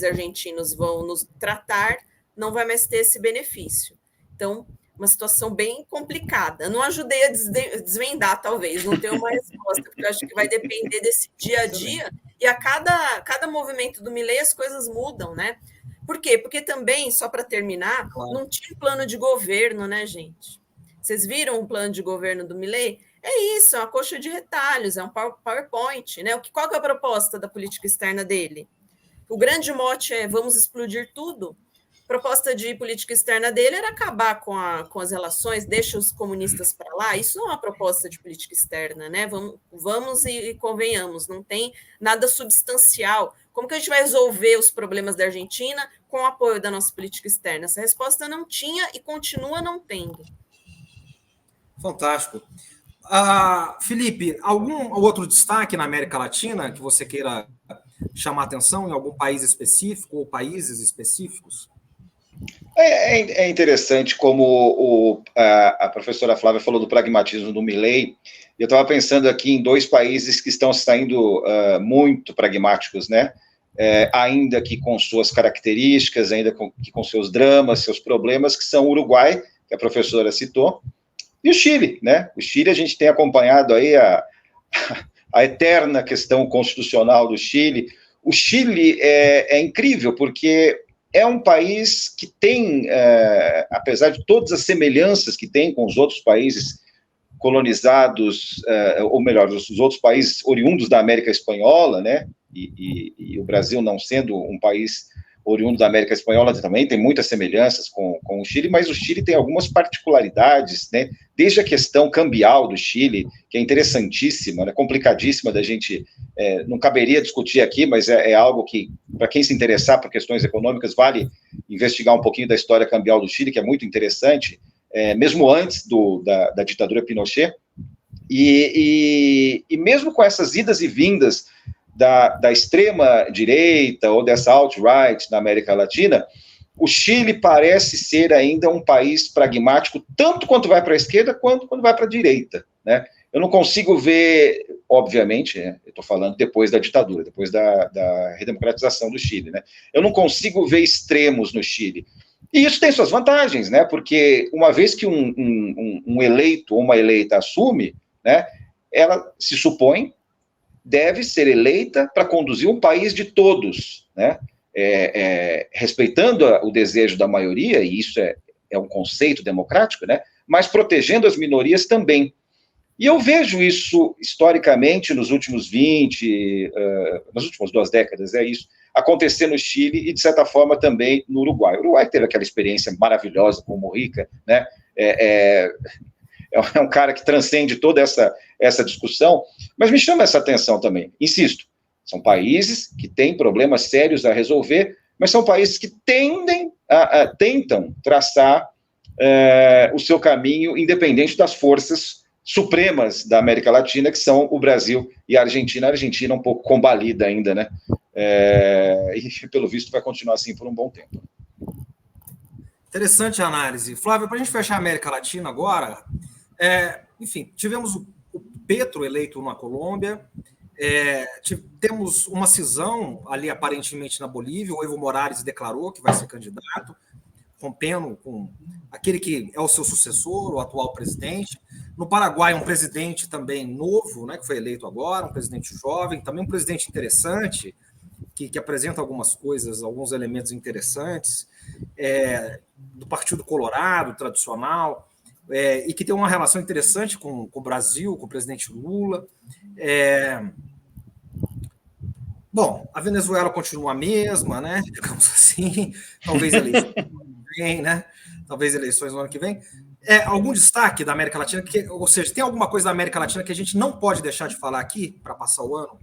argentinos vão nos tratar, não vai mais ter esse benefício. Então, uma situação bem complicada. Não ajudei a desvendar, talvez, não tenho uma resposta, porque eu acho que vai depender desse dia a dia, e a cada movimento do Milei as coisas mudam, né? Por quê? Porque também, só para terminar, não tinha plano de governo, né, gente? Vocês viram o plano de governo do Milei? É isso, é uma coxa de retalhos, é um PowerPoint, né? Qual que é a proposta da política externa dele? O grande mote é vamos explodir tudo. A proposta de política externa dele era acabar com as relações, deixa os comunistas para lá. Isso não é uma proposta de política externa, né? Vamos e convenhamos, não tem nada substancial. Como que a gente vai resolver os problemas da Argentina com o apoio da nossa política externa? Essa resposta não tinha e continua não tendo. Fantástico. Felipe, algum outro destaque na América Latina que você queira chamar atenção em algum país específico ou países específicos? É interessante como a professora Flávia falou do pragmatismo do Milei. Eu estava pensando aqui em dois países que estão saindo muito pragmáticos, né? Ainda que com suas características, ainda com seus dramas, seus problemas, que são o Uruguai, que a professora citou, e o Chile, né? O Chile, a gente tem acompanhado aí a eterna questão constitucional do Chile. O Chile é incrível, porque é um país que tem, apesar de todas as semelhanças que tem com os outros países colonizados, ou melhor, os outros países oriundos da América Espanhola, né? E o Brasil não sendo um país oriundo da América Espanhola também tem muitas semelhanças com o Chile, mas o Chile tem algumas particularidades, né? Desde a questão cambial do Chile, que é interessantíssima, né? Complicadíssima da gente, não caberia discutir aqui, mas é algo que, para quem se interessar por questões econômicas, vale investigar um pouquinho da história cambial do Chile, que é muito interessante, mesmo antes da ditadura Pinochet, e mesmo com essas idas e vindas da extrema-direita ou dessa alt-right na América Latina, o Chile parece ser ainda um país pragmático, tanto quanto vai para a esquerda, quanto quando vai para a direita, né? Eu não consigo ver, obviamente, eu estou falando depois da ditadura, depois da redemocratização do Chile, né? Eu não consigo ver extremos no Chile. E isso tem suas vantagens, né? Porque uma vez que um eleito ou uma eleita assume, né, ela se supõe deve ser eleita para conduzir um país de todos, né? Respeitando o desejo da maioria, e isso é um conceito democrático, né? Mas protegendo as minorias também. E eu vejo isso, historicamente, nas últimas 2 décadas, acontecer no Chile e, de certa forma, também no Uruguai. O Uruguai teve aquela experiência maravilhosa com o Mujica, né? É um cara que transcende toda essa discussão, mas me chama essa atenção também. Insisto, são países que têm problemas sérios a resolver, mas são países que tentam traçar o seu caminho independente das forças supremas da América Latina, que são o Brasil e a Argentina. A Argentina é um pouco combalida ainda, né? E, pelo visto, vai continuar assim por um bom tempo. Interessante a análise. Flávio, para a gente fechar a América Latina agora, enfim, tivemos o Petro eleito na Colômbia, temos uma cisão ali aparentemente na Bolívia, o Evo Morales declarou que vai ser candidato, rompendo com aquele que é o seu sucessor, o atual presidente. No Paraguai, um presidente também novo, né, que foi eleito agora, um presidente jovem, também um presidente interessante, que apresenta algumas coisas, alguns elementos interessantes, do Partido Colorado, tradicional, e que tem uma relação interessante com o Brasil, com o presidente Lula. Bom, a Venezuela continua a mesma, né? Digamos assim, talvez eleições no ano que vem, né? Talvez eleições no ano que vem. Algum destaque da América Latina? Ou seja, tem alguma coisa da América Latina que a gente não pode deixar de falar aqui para passar o ano?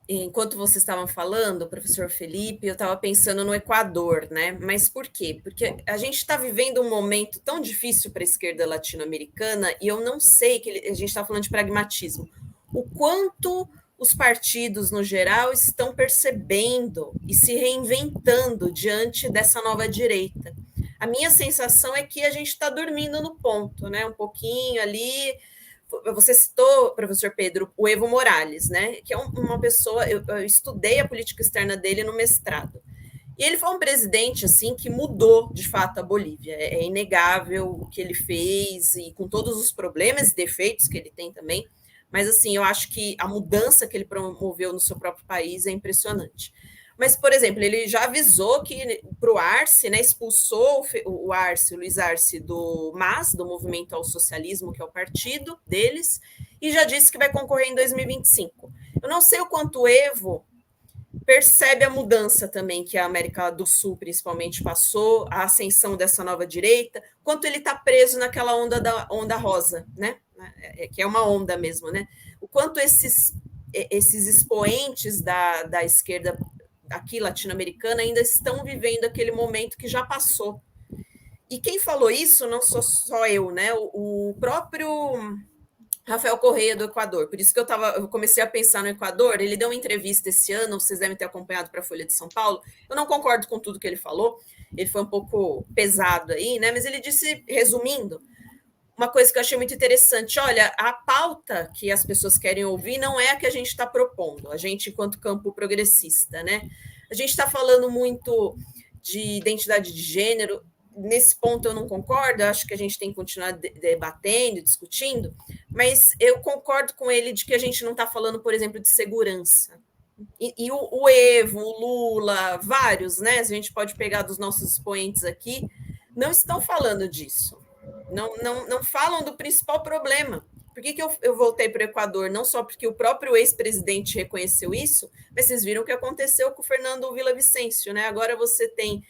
Enquanto vocês estavam falando, professor Felipe, eu estava pensando no Equador, né? Mas por quê? Porque a gente está vivendo um momento tão difícil para a esquerda latino-americana e eu não sei, a gente está falando de pragmatismo, o quanto os partidos, no geral, estão percebendo e se reinventando diante dessa nova direita. A minha sensação é que a gente está dormindo no ponto, né? Um pouquinho ali. Você citou, professor Pedro, o Evo Morales, né? Que é uma pessoa. Eu estudei a política externa dele no mestrado. E ele foi um presidente assim que mudou de fato a Bolívia. É inegável o que ele fez, e com todos os problemas e defeitos que ele tem também. Mas assim, eu acho que a mudança que ele promoveu no seu próprio país é impressionante. Mas, por exemplo, ele já avisou que para o Arce, né, expulsou o Arce, o Luiz Arce, do MAS, do Movimento ao Socialismo, que é o partido deles, e já disse que vai concorrer em 2025. Eu não sei o quanto o Evo percebe a mudança também que a América do Sul, principalmente, passou, a ascensão dessa nova direita, quanto ele está preso naquela onda rosa, né? Que é uma onda mesmo, né? O quanto esses expoentes da esquerda aqui latino-americana ainda estão vivendo aquele momento que já passou. E quem falou isso não sou só eu, né? O próprio Rafael Correia, do Equador. Por isso que eu comecei a pensar no Equador. Ele deu uma entrevista esse ano, vocês devem ter acompanhado para a Folha de São Paulo. Eu não concordo com tudo que ele falou, ele foi um pouco pesado aí, né? Mas ele disse, resumindo, uma coisa que eu achei muito interessante. Olha, a pauta que as pessoas querem ouvir não é a que a gente está propondo, a gente, enquanto campo progressista, né? A gente está falando muito de identidade de gênero. Nesse ponto eu não concordo, acho que a gente tem que continuar debatendo, discutindo, mas eu concordo com ele de que a gente não está falando, por exemplo, de segurança. E o Evo, o Lula, vários, né? A gente pode pegar dos nossos expoentes aqui, não estão falando disso. Não falam do principal problema. Por que eu voltei para o Equador? Não só porque o próprio ex-presidente reconheceu isso, mas vocês viram o que aconteceu com o Fernando Villavicencio, né? Agora você tem,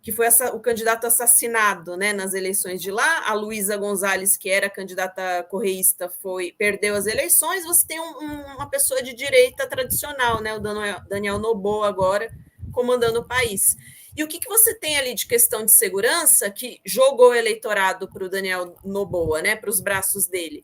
que foi o candidato assassinado, né, nas eleições de lá, a Luísa Gonzalez, que era candidata correísta, perdeu as eleições, você tem uma pessoa de direita tradicional, né, o Daniel Noboa agora comandando o país. E o que você tem ali de questão de segurança que jogou o eleitorado para o Daniel Noboa, né, para os braços dele?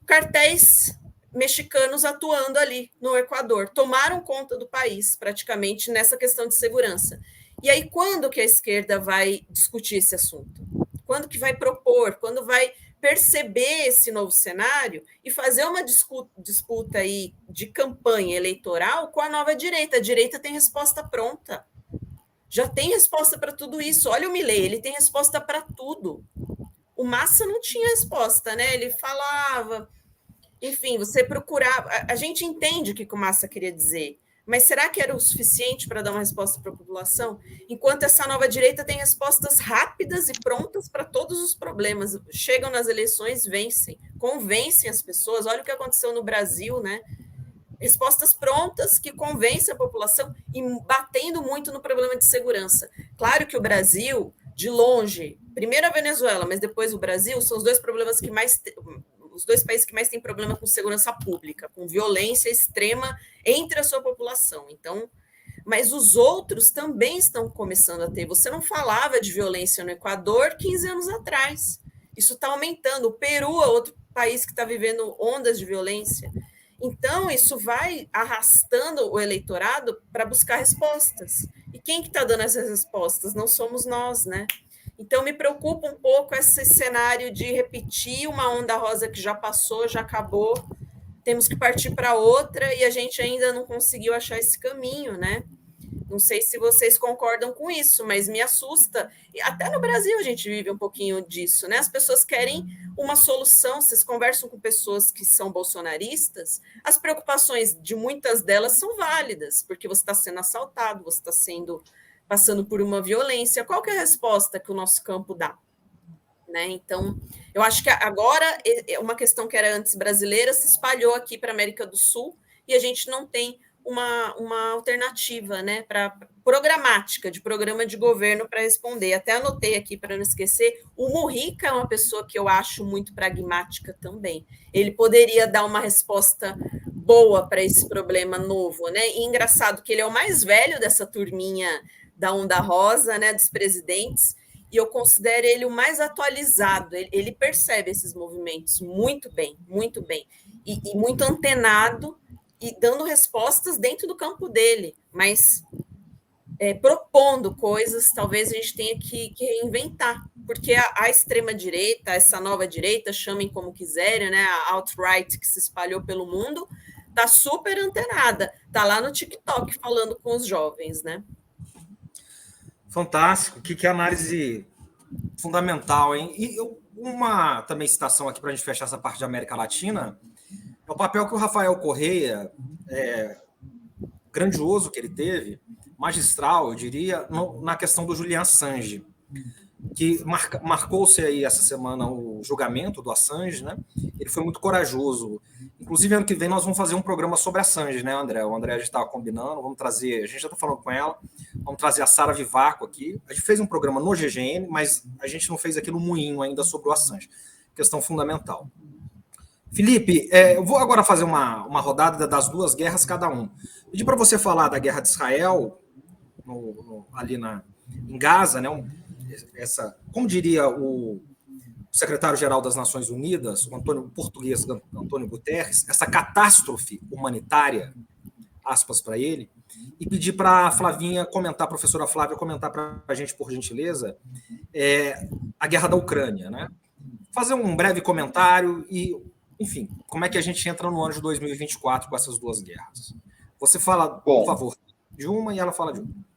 Cartéis mexicanos atuando ali no Equador, tomaram conta do país praticamente nessa questão de segurança. E aí, quando que a esquerda vai discutir esse assunto? Quando que vai propor? Quando vai perceber esse novo cenário e fazer uma disputa aí de campanha eleitoral com a nova direita? A direita tem resposta pronta. Já tem resposta para tudo isso. Olha o Milei, ele tem resposta para tudo. O Massa não tinha resposta, né? Ele falava... Enfim, você procurava... A gente entende o que o Massa queria dizer, mas será que era o suficiente para dar uma resposta para a população? Enquanto essa nova direita tem respostas rápidas e prontas para todos os problemas. Chegam nas eleições, vencem, convencem as pessoas. Olha o que aconteceu no Brasil, né? Respostas prontas que convencem a população e batendo muito no problema de segurança. Claro que o Brasil, de longe, primeiro a Venezuela, mas depois o Brasil, são os dois problemas que mais... os dois países que mais têm problema com segurança pública, com violência extrema entre a sua população. Então, mas os outros também estão começando a ter. Você não falava de violência no Equador 15 anos atrás. Isso está aumentando. O Peru é outro país que está vivendo ondas de violência. Então, isso vai arrastando o eleitorado para buscar respostas. E quem que está dando essas respostas? Não somos nós, né? Então, me preocupa um pouco esse cenário de repetir uma onda rosa que já passou, já acabou, temos que partir para outra e a gente ainda não conseguiu achar esse caminho, né? Não sei se vocês concordam com isso, mas me assusta. E até no Brasil a gente vive um pouquinho disso, né? As pessoas querem uma solução. Vocês conversam com pessoas que são bolsonaristas, as preocupações de muitas delas são válidas, porque você está sendo assaltado, você está passando por uma violência. Qual que é a resposta que o nosso campo dá? Né? Então, eu acho que agora uma questão que era antes brasileira se espalhou aqui para a América do Sul e a gente não tem uma alternativa, né, programática, de programa de governo para responder. Até anotei aqui para não esquecer, o Mujica é uma pessoa que eu acho muito pragmática também. Ele poderia dar uma resposta boa para esse problema novo, né? E engraçado que ele é o mais velho dessa turminha da Onda Rosa, né, dos presidentes, e eu considero ele o mais atualizado. Ele percebe esses movimentos muito bem, e muito antenado, e dando respostas dentro do campo dele, mas propondo coisas, talvez a gente tenha que reinventar, porque a extrema-direita, essa nova direita, chamem como quiserem, né, a alt-right que se espalhou pelo mundo, está super antenada, está lá no TikTok falando com os jovens, né? Fantástico, que análise fundamental, hein? E uma também citação aqui para a gente fechar essa parte da América Latina, é o papel que o Rafael Correia, grandioso que ele teve, magistral, eu diria, na questão do Julian Assange, que marcou-se aí essa semana o julgamento do Assange, né? Ele foi muito corajoso. Inclusive, ano que vem nós vamos fazer um programa sobre Assange, né, André? O André a gente estava combinando, vamos trazer, a gente já está falando com ela, vamos trazer a Sara Vivaco aqui. A gente fez um programa no GGN, mas a gente não fez aqui no Moinho ainda sobre o Assange. Questão fundamental. Felipe, eu vou agora fazer uma rodada das duas guerras cada um. Pedi para você falar da guerra de Israel, ali em Gaza, né? Como diria o secretário-geral das Nações Unidas, o português Antônio Guterres, essa catástrofe humanitária, aspas para ele, e pedir para a Flavinha comentar, a professora Flávia comentar para a gente, por gentileza, a guerra da Ucrânia, né? Fazer um breve comentário e, enfim, como é que a gente entra no ano de 2024 com essas duas guerras. Você fala, por favor, de uma e ela fala de uma.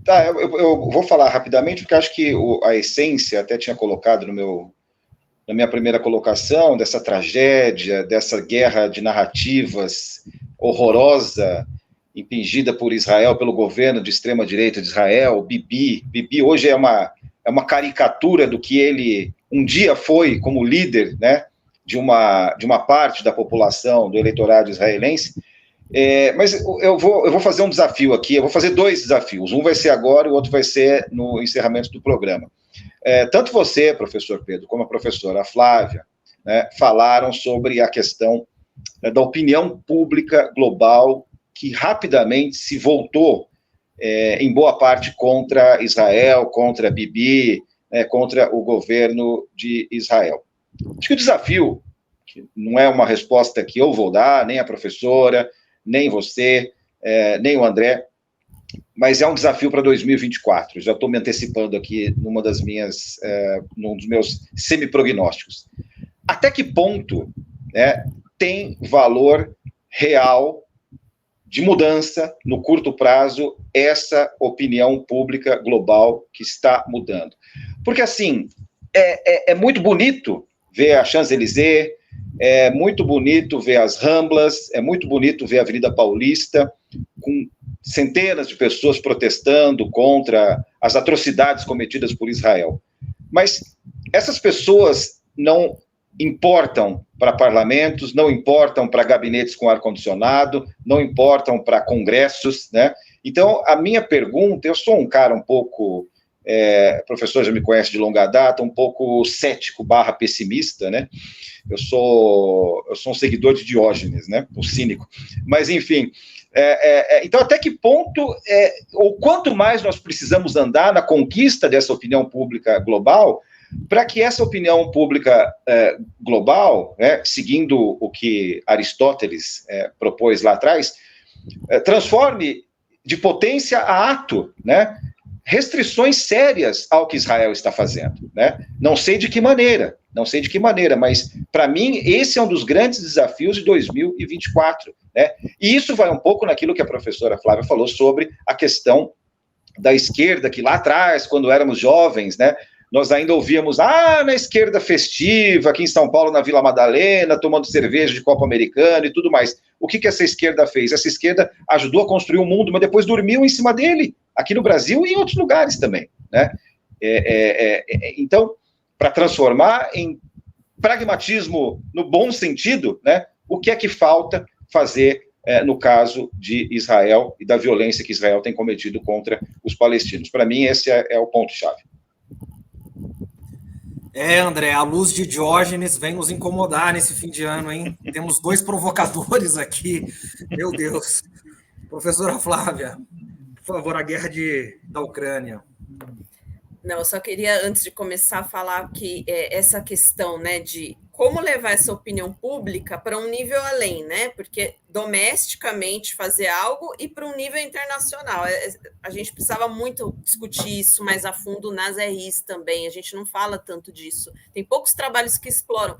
Tá, eu vou falar rapidamente, porque acho que a essência, até tinha colocado na minha primeira colocação, dessa tragédia, dessa guerra de narrativas horrorosa, impingida por Israel, pelo governo de extrema-direita de Israel, Bibi. Bibi hoje é uma caricatura do que ele um dia foi como líder, né, de uma parte da população, do eleitorado israelense. Mas eu vou fazer um desafio aqui, eu vou fazer dois desafios, um vai ser agora e o outro vai ser no encerramento do programa. Tanto você, professor Pedro, como a professora Flávia, né, falaram sobre a questão da opinião pública global que rapidamente se voltou, em boa parte, contra Israel, contra Bibi, contra o governo de Israel. Acho que o desafio, que não é uma resposta que eu vou dar, nem a professora, nem você, nem o André, mas é um desafio para 2024. Já estou me antecipando aqui num dos meus semiprognósticos. Até que ponto, né, tem valor real de mudança no curto prazo essa opinião pública global que está mudando? Porque, assim, é muito bonito ver a Champs-Élysées, é muito bonito ver as Ramblas, é muito bonito ver a Avenida Paulista, com centenas de pessoas protestando contra as atrocidades cometidas por Israel. Mas essas pessoas não importam para parlamentos, não importam para gabinetes com ar-condicionado, não importam para congressos, né? Então, a minha pergunta, eu sou um cara um pouco, o professor já me conhece de longa data, um pouco cético / pessimista, né? Eu sou um seguidor de Diógenes, né? O cínico. Mas, enfim, então, até que ponto, ou quanto mais nós precisamos andar na conquista dessa opinião pública global, para que essa opinião pública global, né, seguindo o que Aristóteles propôs lá atrás, transforme de potência a ato, né? restrições sérias ao que Israel está fazendo, né? Não sei de que maneira, mas para mim esse é um dos grandes desafios de 2024, né? E isso vai um pouco naquilo que a professora Flávia falou sobre a questão da esquerda, que lá atrás, quando éramos jovens, né, nós ainda ouvíamos, na esquerda festiva, aqui em São Paulo, na Vila Madalena, tomando cerveja de copo americano e tudo mais. O que essa esquerda fez? Essa esquerda ajudou a construir o mundo, mas depois dormiu em cima dele, aqui no Brasil e em outros lugares também, né? Então, para transformar em pragmatismo no bom sentido, né, o que é que falta fazer no caso de Israel e da violência que Israel tem cometido contra os palestinos? Para mim, esse é o ponto-chave. André, a luz de Diógenes vem nos incomodar nesse fim de ano, hein? Temos 2 provocadores aqui. Meu Deus. Professora Flávia, por favor, a guerra da Ucrânia. Não, eu só queria, antes de começar, a falar que essa questão, né, de como levar essa opinião pública para um nível além, né? Porque domesticamente fazer algo e para um nível internacional. A gente precisava muito discutir isso mais a fundo nas RIs também. A gente não fala tanto disso. Tem poucos trabalhos que exploram,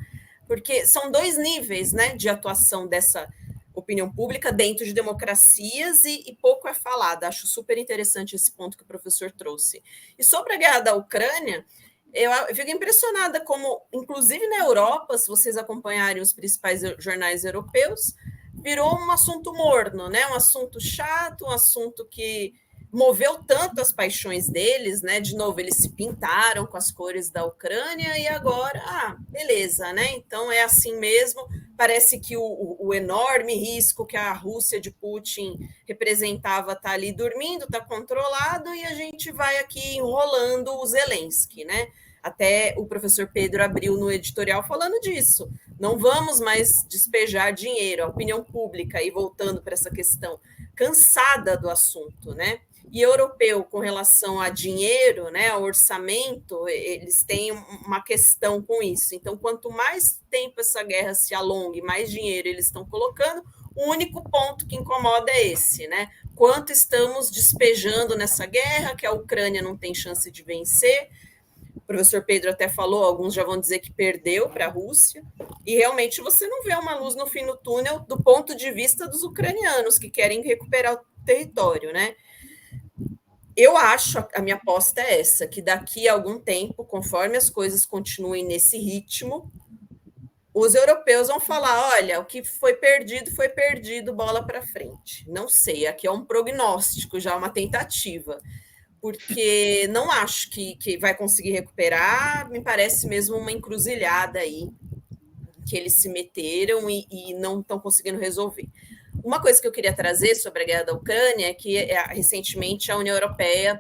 porque são 2 níveis, né, de atuação dessa opinião pública dentro de democracias e pouco é falado. Acho super interessante esse ponto que o professor trouxe. E sobre a guerra da Ucrânia, eu fico impressionada como, inclusive na Europa, se vocês acompanharem os principais jornais europeus, virou um assunto morno, né? Um assunto chato, um assunto que moveu tanto as paixões deles, né? De novo, eles se pintaram com as cores da Ucrânia e agora, beleza, né? Então é assim mesmo. Parece que o enorme risco que a Rússia de Putin representava está ali dormindo, está controlado, e a gente vai aqui enrolando o Zelensky, né? Até o professor Pedro abriu no editorial falando disso. Não vamos mais despejar dinheiro, a opinião pública, e voltando para essa questão, cansada do assunto, né? E europeu, com relação a dinheiro, né, ao orçamento, eles têm uma questão com isso. Então, quanto mais tempo essa guerra se alongue, mais dinheiro eles estão colocando, o único ponto que incomoda é esse, né? Quanto estamos despejando nessa guerra, que a Ucrânia não tem chance de vencer. O professor Pedro até falou, alguns já vão dizer que perdeu para a Rússia, e realmente você não vê uma luz no fim do túnel do ponto de vista dos ucranianos, que querem recuperar o território, né? Eu acho, a minha aposta é essa, que daqui a algum tempo, conforme as coisas continuem nesse ritmo, os europeus vão falar, olha, o que foi perdido, bola para frente. Não sei, aqui é um prognóstico, já uma tentativa, porque não acho que vai conseguir recuperar, me parece mesmo uma encruzilhada aí, que eles se meteram e não estão conseguindo resolver. Uma coisa que eu queria trazer sobre a guerra da Ucrânia é que recentemente a União Europeia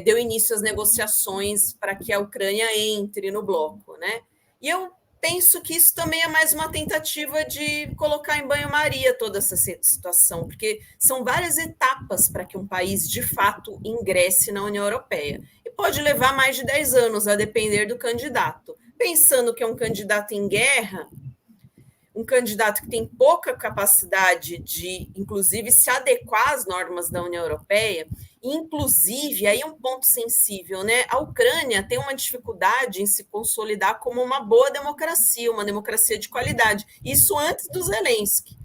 deu início às negociações para que a Ucrânia entre no bloco, né? E eu penso que isso também é mais uma tentativa de colocar em banho-maria toda essa situação, porque são várias etapas para que um país, de fato, ingresse na União Europeia. E pode levar mais de 10 anos, a depender do candidato. Pensando que é um candidato em guerra, um candidato que tem pouca capacidade de, inclusive, se adequar às normas da União Europeia, inclusive, aí é um ponto sensível, né? A Ucrânia tem uma dificuldade em se consolidar como uma boa democracia, uma democracia de qualidade. Isso antes do Zelensky.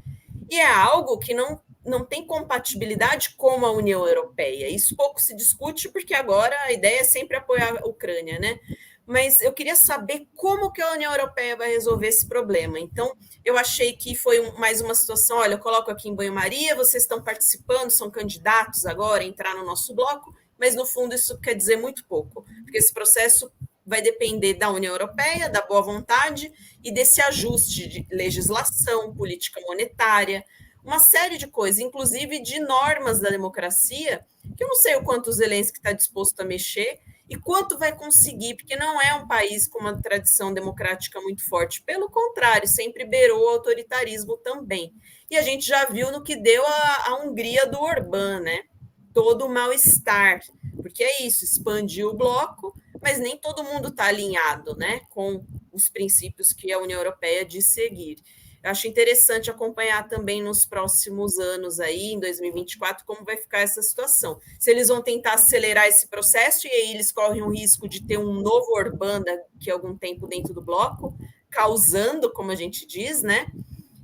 E é algo que não tem compatibilidade com a União Europeia. Isso pouco se discute, porque agora a ideia é sempre apoiar a Ucrânia, né? Mas eu queria saber como que a União Europeia vai resolver esse problema. Então, eu achei que foi mais uma situação, olha, eu coloco aqui em banho-maria, vocês estão participando, são candidatos agora a entrar no nosso bloco, mas, no fundo, isso quer dizer muito pouco, porque esse processo vai depender da União Europeia, da boa vontade e desse ajuste de legislação, política monetária, uma série de coisas, inclusive de normas da democracia, que eu não sei o quanto o Zelensky está disposto a mexer, e quanto vai conseguir, porque não é um país com uma tradição democrática muito forte. Pelo contrário, sempre beirou o autoritarismo também. E a gente já viu no que deu a Hungria do Orbán, né? Todo o mal-estar. Porque é isso, expandiu o bloco, mas nem todo mundo está alinhado, né, com os princípios que a União Europeia diz seguir. Eu acho interessante acompanhar também nos próximos anos aí, em 2024, como vai ficar essa situação. Se eles vão tentar acelerar esse processo, e aí eles correm o risco de ter um novo Orbán daqui a algum tempo dentro do bloco, causando, como a gente diz, né,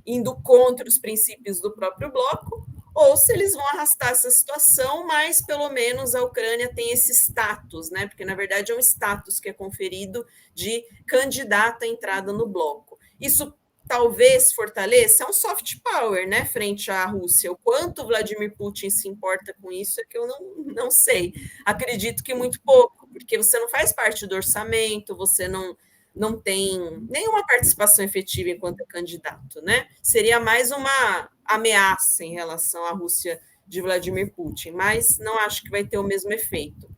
indo contra os princípios do próprio bloco, ou se eles vão arrastar essa situação, mas pelo menos a Ucrânia tem esse status, né, porque na verdade é um status que é conferido de candidato à entrada no bloco. Isso talvez fortaleça, é um soft power, né, frente à Rússia. O quanto Vladimir Putin se importa com isso é que eu não sei. Acredito que muito pouco, porque você não faz parte do orçamento, você não tem nenhuma participação efetiva enquanto candidato, né? Seria mais uma ameaça em relação à Rússia de Vladimir Putin, mas não acho que vai ter o mesmo efeito.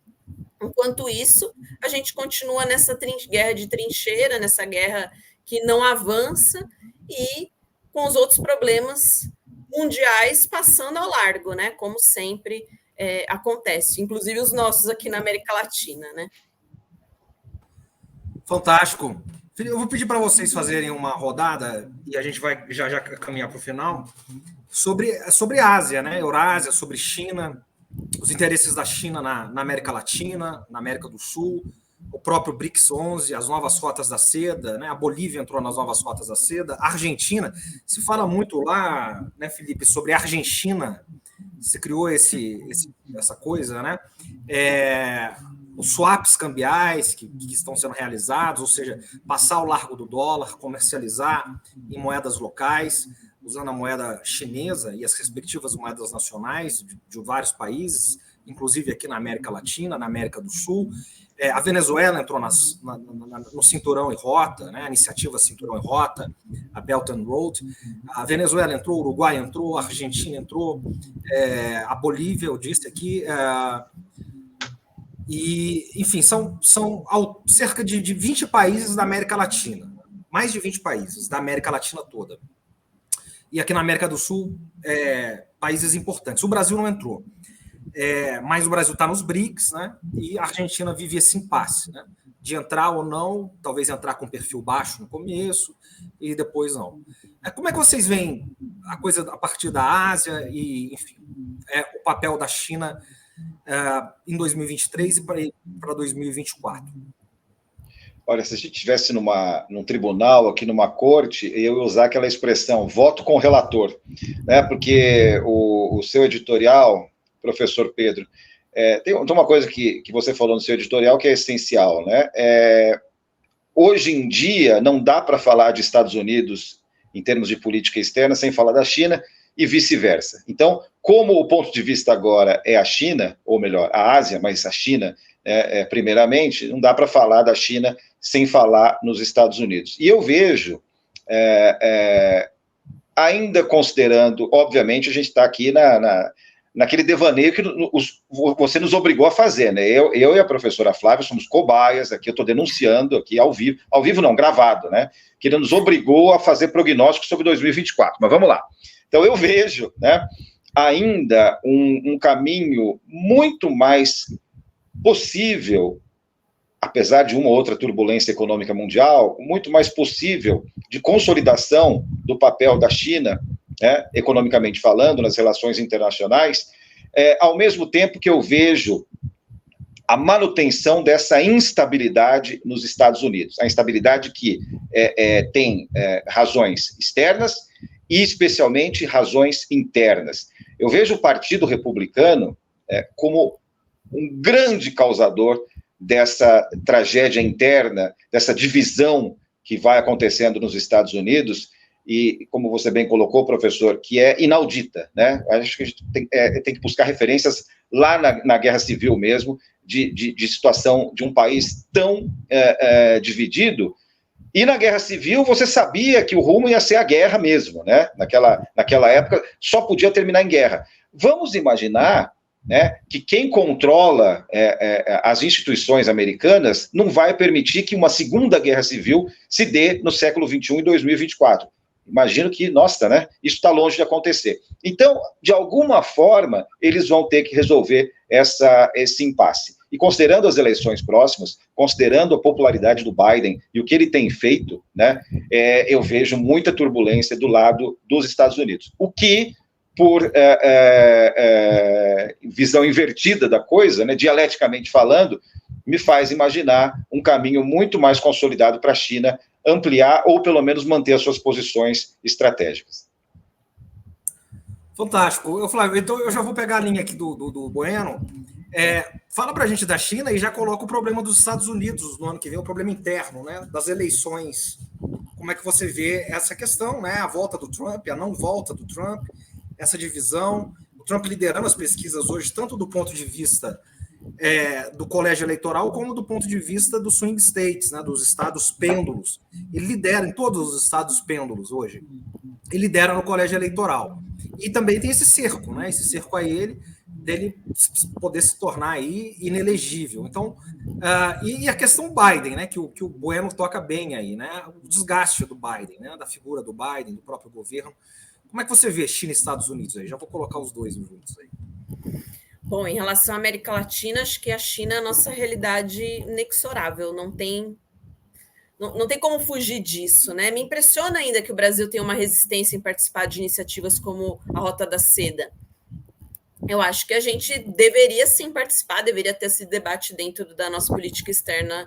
Enquanto isso, a gente continua nessa guerra de trincheira, nessa guerra que não avança e com os outros problemas mundiais passando ao largo, né? Como sempre acontece, inclusive os nossos aqui na América Latina, né? Fantástico. Eu vou pedir para vocês fazerem uma rodada e a gente vai já caminhar para o final sobre a Ásia, né? Eurásia, sobre China, os interesses da China na América Latina, na América do Sul, o próprio BRICS 11, as novas rotas da seda, né? A Bolívia entrou nas novas rotas da seda, a Argentina, se fala muito lá, né, Felipe, sobre a Argentina, você criou essa coisa, né? Os swaps cambiais que estão sendo realizados, ou seja, passar ao largo do dólar, comercializar em moedas locais, usando a moeda chinesa e as respectivas moedas nacionais de vários países, inclusive aqui na América Latina, na América do Sul. A Venezuela entrou no Cinturão e Rota, né? A iniciativa Cinturão e Rota, a Belt and Road. A Venezuela entrou, o Uruguai entrou, a Argentina entrou, a Bolívia, eu disse aqui. E, enfim, são cerca de 20 países da América Latina, mais de 20 países da América Latina toda. E aqui na América do Sul, países importantes. O Brasil não entrou, mas o Brasil está nos BRICS, né? E a Argentina vive esse impasse, né? De entrar ou não, talvez entrar com perfil baixo no começo e depois não. Como é que vocês veem a coisa a partir da Ásia e, enfim, o papel da China em 2023 e para 2024? Olha, se a gente estivesse num tribunal, aqui numa corte, eu ia usar aquela expressão, voto com o relator, né? Porque o seu editorial, professor Pedro, tem uma coisa que você falou no seu editorial que é essencial, né? Hoje em dia, não dá para falar de Estados Unidos em termos de política externa sem falar da China, e vice-versa. Então, como o ponto de vista agora é a China, ou melhor, a Ásia, mas a China, primeiramente, não dá para falar da China sem falar nos Estados Unidos. E eu vejo, ainda considerando, obviamente, a gente está aqui naquele devaneio que você nos obrigou a fazer, né? Eu e a professora Flávia somos cobaias aqui, eu estou denunciando aqui ao vivo não, gravado, né? Que ele nos obrigou a fazer prognóstico sobre 2024, mas vamos lá. Então, eu vejo, né, ainda um caminho muito mais possível, apesar de uma ou outra turbulência econômica mundial, muito mais possível de consolidação do papel da China, né, economicamente falando, nas relações internacionais, ao mesmo tempo que eu vejo a manutenção dessa instabilidade nos Estados Unidos, a instabilidade que tem razões externas e especialmente razões internas. Eu vejo o Partido Republicano como um grande causador dessa tragédia interna, dessa divisão que vai acontecendo nos Estados Unidos, e, como você bem colocou, professor, que é inaudita, né? Acho que a gente tem que buscar referências lá na Guerra Civil mesmo, de situação de um país tão dividido. E na Guerra Civil, você sabia que o rumo ia ser a guerra mesmo, né? Naquela época, só podia terminar em guerra. Vamos imaginar, né, que quem controla as instituições americanas não vai permitir que uma segunda guerra civil se dê no século XXI e 2024. Imagino que, nossa, né, isso está longe de acontecer. Então, de alguma forma, eles vão ter que resolver esse impasse. E considerando as eleições próximas, considerando a popularidade do Biden e o que ele tem feito, né, eu vejo muita turbulência do lado dos Estados Unidos. O que, por visão invertida da coisa, né, dialeticamente falando, me faz imaginar um caminho muito mais consolidado para a China ampliar ou pelo menos manter as suas posições estratégicas. Fantástico. Flávio, então eu já vou pegar a linha aqui do Bueno. Fala para a gente da China e já coloca o problema dos Estados Unidos no ano que vem, o problema interno, né, das eleições. Como é que você vê essa questão, né, a volta do Trump, a não volta do Trump, essa divisão, o Trump liderando as pesquisas hoje, tanto do ponto de vista do colégio eleitoral, como do ponto de vista dos swing states, né, dos estados pêndulos. Ele lidera em todos os estados pêndulos hoje. Ele lidera no colégio eleitoral. E também tem esse cerco, né, esse cerco a ele, dele poder se tornar aí inelegível. Então, e a questão Biden, né, que o Bueno toca bem aí, né, o desgaste do Biden, né, da figura do Biden, do próprio governo. Como é que você vê China e Estados Unidos aí? Já vou colocar os dois juntos aí. Bom, em relação à América Latina, acho que a China é a nossa realidade inexorável, não tem como fugir disso, né? Me impressiona ainda que o Brasil tenha uma resistência em participar de iniciativas como a Rota da Seda. Eu acho que a gente deveria sim participar, deveria ter esse debate dentro da nossa política externa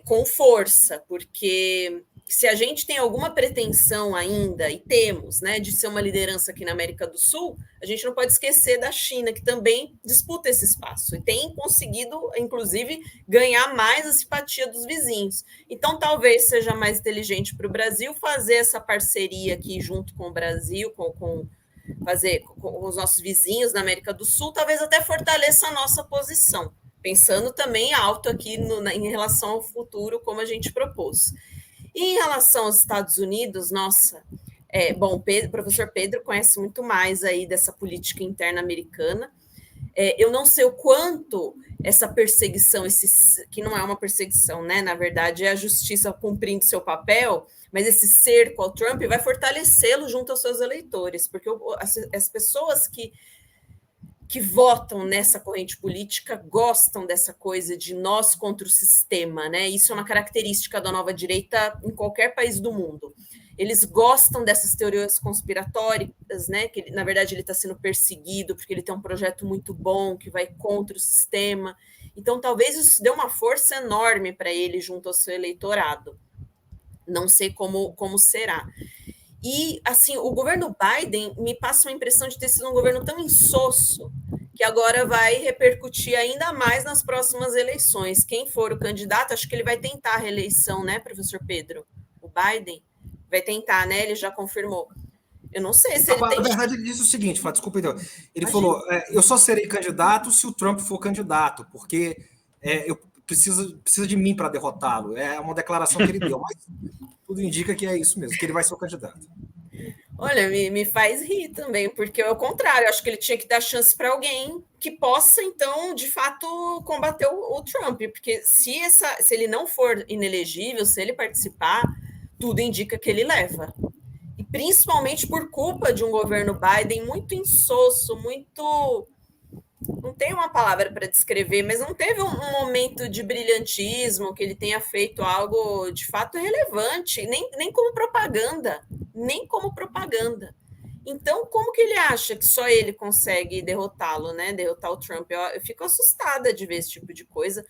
com força, porque se a gente tem alguma pretensão ainda, e temos, né, de ser uma liderança aqui na América do Sul, a gente não pode esquecer da China, que também disputa esse espaço e tem conseguido, inclusive, ganhar mais a simpatia dos vizinhos. Então, talvez seja mais inteligente para o Brasil fazer essa parceria aqui junto com o Brasil, com os nossos vizinhos na América do Sul, talvez até fortaleça a nossa posição, pensando também alto aqui em relação ao futuro, como a gente propôs. E em relação aos Estados Unidos, nossa, o professor Pedro conhece muito mais aí dessa política interna americana. Eu não sei o quanto essa perseguição, que não é uma perseguição, né? Na verdade, é a justiça cumprindo seu papel, mas esse cerco ao Trump vai fortalecê-lo junto aos seus eleitores, porque as pessoas que votam nessa corrente política gostam dessa coisa de nós contra o sistema, né? Isso é uma característica da nova direita em qualquer país do mundo. Eles gostam dessas teorias conspiratórias, né? Que na verdade ele está sendo perseguido porque ele tem um projeto muito bom que vai contra o sistema. Então talvez isso dê uma força enorme para ele junto ao seu eleitorado. Não sei como será. E, assim, o governo Biden me passa uma impressão de ter sido um governo tão insosso que agora vai repercutir ainda mais nas próximas eleições. Quem for o candidato, acho que ele vai tentar a reeleição, né, professor Pedro? O Biden vai tentar, né? Ele já confirmou. Eu não sei se ele tem... Na verdade, ele disse o seguinte, desculpa, então. Ele falou, eu só serei candidato se o Trump for candidato, porque eu precisa de mim para derrotá-lo. É uma declaração que ele deu, mas tudo indica que é isso mesmo, que ele vai ser o candidato. Olha, me faz rir também, porque é o contrário, acho que ele tinha que dar chance para alguém que possa, então, de fato, combater o Trump, porque se ele não for inelegível, se ele participar, tudo indica que ele leva. E principalmente por culpa de um governo Biden muito insosso, muito... Não tem uma palavra para descrever, mas não teve um momento de brilhantismo, que ele tenha feito algo de fato relevante, nem como propaganda, Então, como que ele acha que só ele consegue derrotá-lo, né? Derrotar o Trump? Eu fico assustada de ver esse tipo de coisa.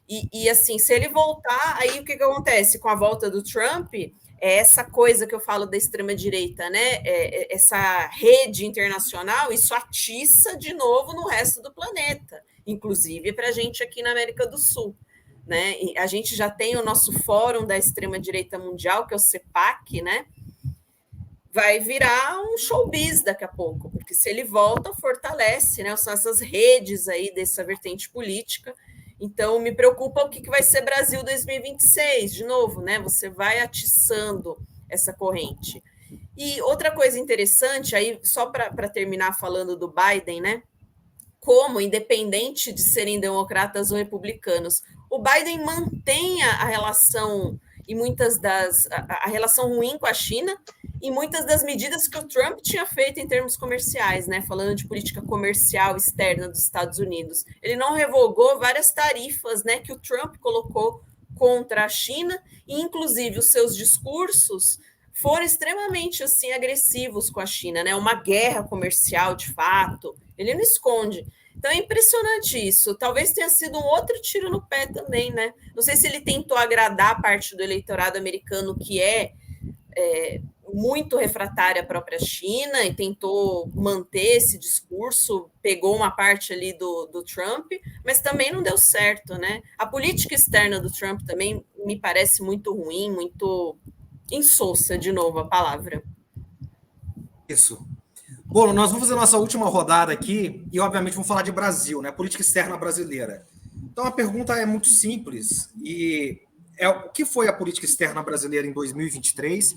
E assim, se ele voltar, aí o que acontece? Com a volta do Trump, essa coisa que eu falo da extrema-direita, né? Essa rede internacional, isso atiça de novo no resto do planeta, inclusive para a gente aqui na América do Sul. Né? E a gente já tem o nosso fórum da extrema-direita mundial, que é o CEPAC, né? Vai virar um showbiz daqui a pouco, porque se ele volta, fortalece, né? São essas redes aí dessa vertente política. Então, me preocupa o que vai ser Brasil 2026, de novo, né? Você vai atiçando essa corrente. E outra coisa interessante, aí só para terminar falando do Biden, né? Como, independente de serem democratas ou republicanos, o Biden mantém a relação e a relação ruim com a China e muitas das medidas que o Trump tinha feito em termos comerciais, né? Falando de política comercial externa dos Estados Unidos. Ele não revogou várias tarifas, né, que o Trump colocou contra a China, e inclusive os seus discursos foram extremamente assim agressivos com a China, né? Uma guerra comercial de fato. Ele não esconde. Então é impressionante isso. Talvez tenha sido um outro tiro no pé também, né? Não sei se ele tentou agradar a parte do eleitorado americano que é muito refratária à própria China e tentou manter esse discurso, pegou uma parte ali do Trump, mas também não deu certo, né? A política externa do Trump também me parece muito ruim, muito insossa, de novo a palavra. Isso. Bom, nós vamos fazer a nossa última rodada aqui e, obviamente, vamos falar de Brasil, né? Política externa brasileira. Então, a pergunta é muito simples e o que foi a política externa brasileira em 2023?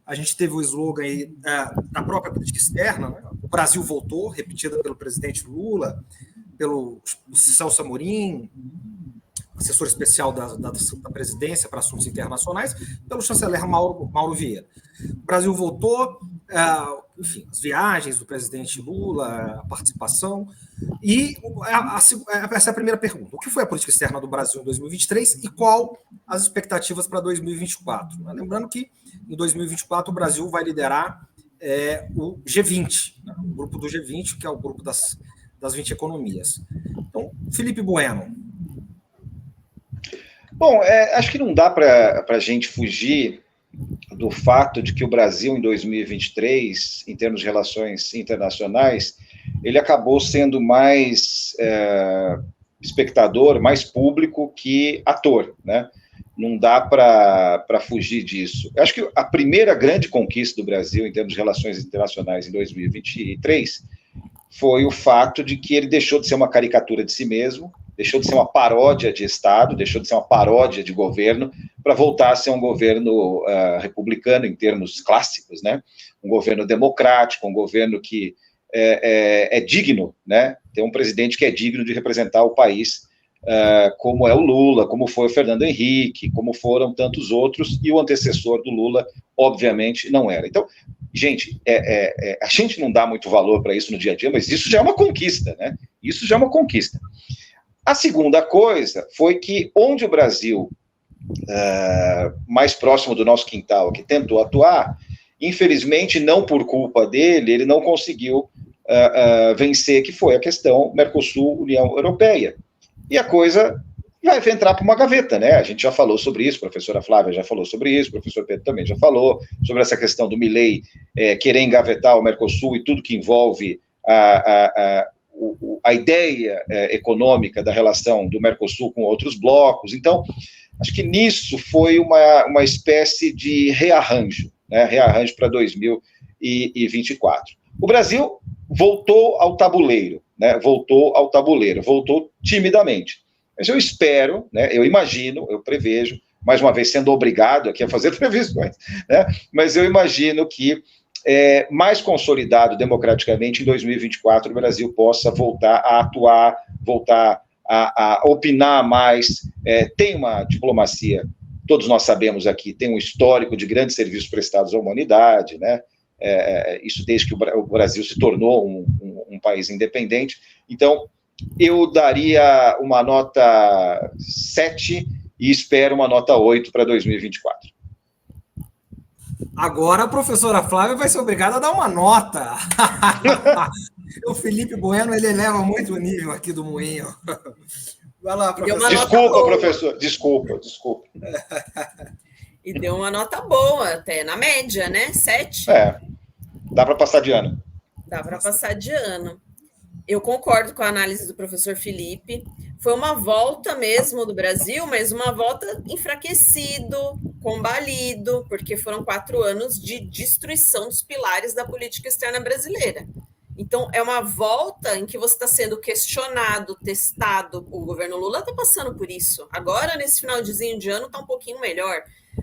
A gente teve o slogan aí da própria política externa, né? O Brasil voltou, repetida pelo presidente Lula, pelo Celso Amorim, assessor especial da presidência para assuntos internacionais, pelo chanceler Mauro Vieira. O Brasil voltou, enfim, as viagens do presidente Lula, a participação. E essa é a primeira pergunta. O que foi a política externa do Brasil em 2023 e qual as expectativas para 2024? Lembrando que em 2024 o Brasil vai liderar o G20, né? O grupo do G20, que é o grupo das 20 economias. Então, Felipe Bueno. Bom, acho que não dá para a gente fugir do fato de que o Brasil, em 2023, em termos de relações internacionais, ele acabou sendo mais espectador, mais público que ator, né? Não dá para fugir disso. Eu acho que a primeira grande conquista do Brasil, em termos de relações internacionais, em 2023, foi o fato de que ele deixou de ser uma caricatura de si mesmo, deixou de ser uma paródia de Estado, deixou de ser uma paródia de governo, para voltar a ser um governo republicano em termos clássicos, né? Um governo democrático, um governo que é digno, né? Tem um presidente que é digno de representar o país, como é o Lula, como foi o Fernando Henrique, como foram tantos outros, e o antecessor do Lula, obviamente, não era. Então, gente, a gente não dá muito valor para isso no dia a dia, mas isso já é uma conquista, né? Isso já é uma conquista. A segunda coisa foi que onde o Brasil, mais próximo do nosso quintal, que tentou atuar, infelizmente, não por culpa dele, ele não conseguiu vencer, que foi a questão Mercosul-União Europeia. E a coisa vai entrar para uma gaveta, né? A gente já falou sobre isso, a professora Flávia já falou sobre isso, o professor Pedro também já falou sobre essa questão do Milei querer engavetar o Mercosul e tudo que envolve a ideia econômica da relação do Mercosul com outros blocos. Então, acho que nisso foi uma espécie de rearranjo, né? Rearranjo para 2024. O Brasil voltou ao tabuleiro, né? Voltou timidamente. Mas eu espero, né? Eu imagino, eu prevejo, mais uma vez sendo obrigado aqui a fazer previsões, né? Mas eu imagino que mais consolidado democraticamente em 2024 o Brasil possa voltar a atuar, voltar a opinar mais, tem uma diplomacia, todos nós sabemos aqui, tem um histórico de grandes serviços prestados à humanidade, né? Isso desde que o Brasil se tornou um país independente. Então, eu daria uma nota 7 e espero uma nota 8 para 2024. Agora a professora Flávia vai ser obrigada a dar uma nota. O Felipe Bueno, ele eleva muito o nível aqui do Moinho. Vai lá, professor. Desculpa, professor. Desculpa. E deu uma nota boa, até na média, né? 7. Dá para passar de ano. Dá para passar de ano. Eu concordo com a análise do professor Felipe. Foi uma volta mesmo do Brasil, mas uma volta enfraquecido, combalido, porque foram 4 anos de destruição dos pilares da política externa brasileira. Então, é uma volta em que você está sendo questionado, testado. O governo Lula está passando por isso. Agora, nesse finalzinho de ano, está um pouquinho melhor.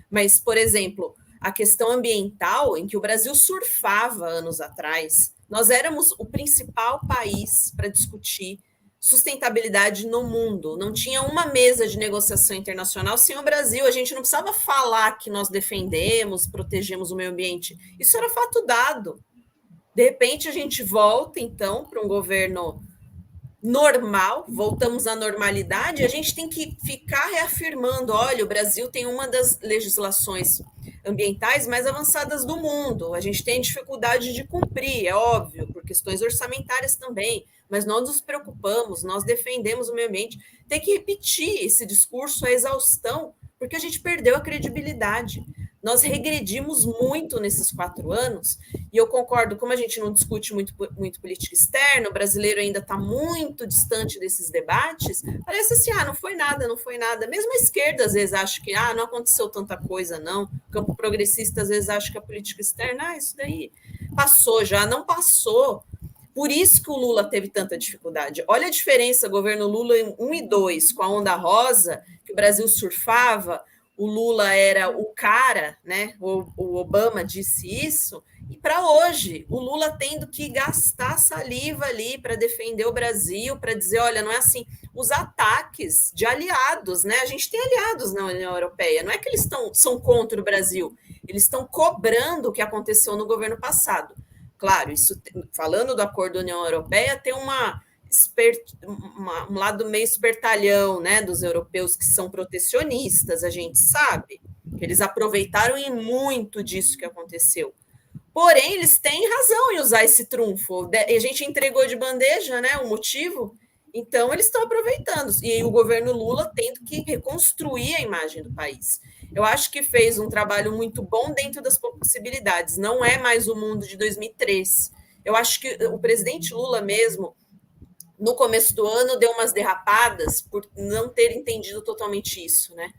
Mas, por exemplo, a questão ambiental, em que o Brasil surfava anos atrás, nós éramos o principal país para discutir sustentabilidade no mundo. Não tinha uma mesa de negociação internacional sem o Brasil. A gente não precisava falar que nós defendemos, protegemos o meio ambiente. Isso era fato dado. De repente, a gente volta, então, para um governo normal, voltamos à normalidade, e a gente tem que ficar reafirmando, olha, o Brasil tem uma das legislações ambientais mais avançadas do mundo, a gente tem dificuldade de cumprir, é óbvio, por questões orçamentárias também, mas nós nos preocupamos, nós defendemos o meio ambiente, tem que repetir esse discurso à exaustão, porque a gente perdeu a credibilidade. Nós regredimos muito nesses 4 anos, e eu concordo, como a gente não discute muito política externa, o brasileiro ainda está muito distante desses debates, parece assim, não foi nada. Mesmo a esquerda às vezes acha que não aconteceu tanta coisa, não. O campo progressista às vezes acha que a política externa, isso daí passou já, não passou. Por isso que o Lula teve tanta dificuldade. Olha a diferença, governo Lula em 1 e 2, com a onda rosa, que o Brasil surfava, o Lula era o cara, né? O Obama disse isso, e para hoje, o Lula tendo que gastar saliva ali para defender o Brasil, para dizer, olha, não é assim, os ataques de aliados, né? A gente tem aliados na União Europeia, não é que eles são contra o Brasil, eles estão cobrando o que aconteceu no governo passado. Claro, isso, falando do acordo da União Europeia, tem um lado meio espertalhão, né, dos europeus que são protecionistas, a gente sabe que eles aproveitaram e muito disso que aconteceu. Porém, eles têm razão em usar esse trunfo. A gente entregou de bandeja, né, o motivo, então eles estão aproveitando. E o governo Lula tendo que reconstruir a imagem do país. Eu acho que fez um trabalho muito bom dentro das possibilidades. Não é mais o mundo de 2003. Eu acho que o presidente Lula mesmo, no começo do ano, deu umas derrapadas por não ter entendido totalmente isso, né?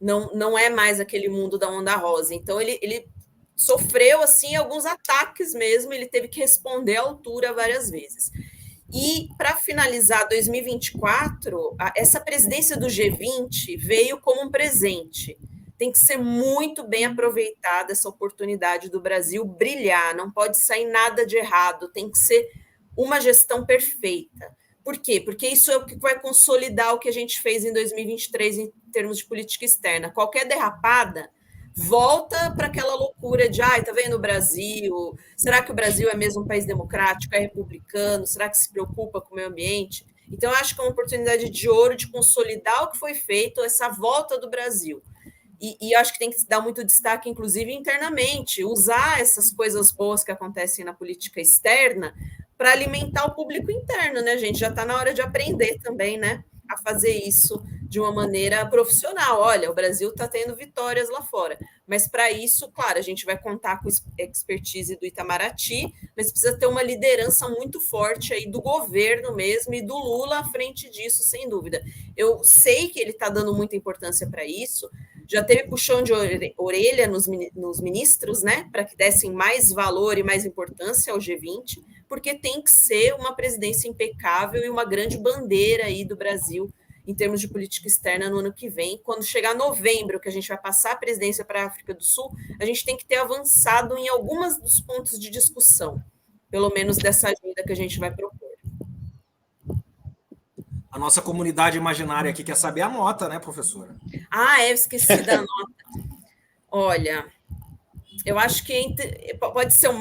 Não é mais aquele mundo da onda rosa. Então, ele sofreu, assim, alguns ataques mesmo, ele teve que responder à altura várias vezes. E, para finalizar 2024, essa presidência do G20 veio como um presente. Tem que ser muito bem aproveitada essa oportunidade do Brasil brilhar, não pode sair nada de errado, tem que ser uma gestão perfeita. Por quê? Porque isso é o que vai consolidar o que a gente fez em 2023 em termos de política externa. Qualquer derrapada volta para aquela loucura de, tá vendo o Brasil? Será que o Brasil é mesmo um país democrático, é republicano? Será que se preocupa com o meio ambiente? Então, eu acho que é uma oportunidade de ouro de consolidar o que foi feito, essa volta do Brasil. E acho que tem que dar muito destaque, inclusive, internamente, usar essas coisas boas que acontecem na política externa para alimentar o público interno, né, gente? Já está na hora de aprender também, né, a fazer isso de uma maneira profissional. Olha, o Brasil está tendo vitórias lá fora, mas para isso, claro, a gente vai contar com a expertise do Itamaraty, mas precisa ter uma liderança muito forte aí do governo mesmo e do Lula à frente disso, sem dúvida. Eu sei que ele está dando muita importância para isso, já teve puxão de orelha nos ministros, né, para que dessem mais valor e mais importância ao G20, porque tem que ser uma presidência impecável e uma grande bandeira aí do Brasil em termos de política externa no ano que vem. Quando chegar novembro, que a gente vai passar a presidência para a África do Sul, a gente tem que ter avançado em alguns dos pontos de discussão, pelo menos dessa agenda que a gente vai propor. A nossa comunidade imaginária aqui quer saber a nota, né, professora? Eu esqueci da nota. Olha, eu acho que pode ser um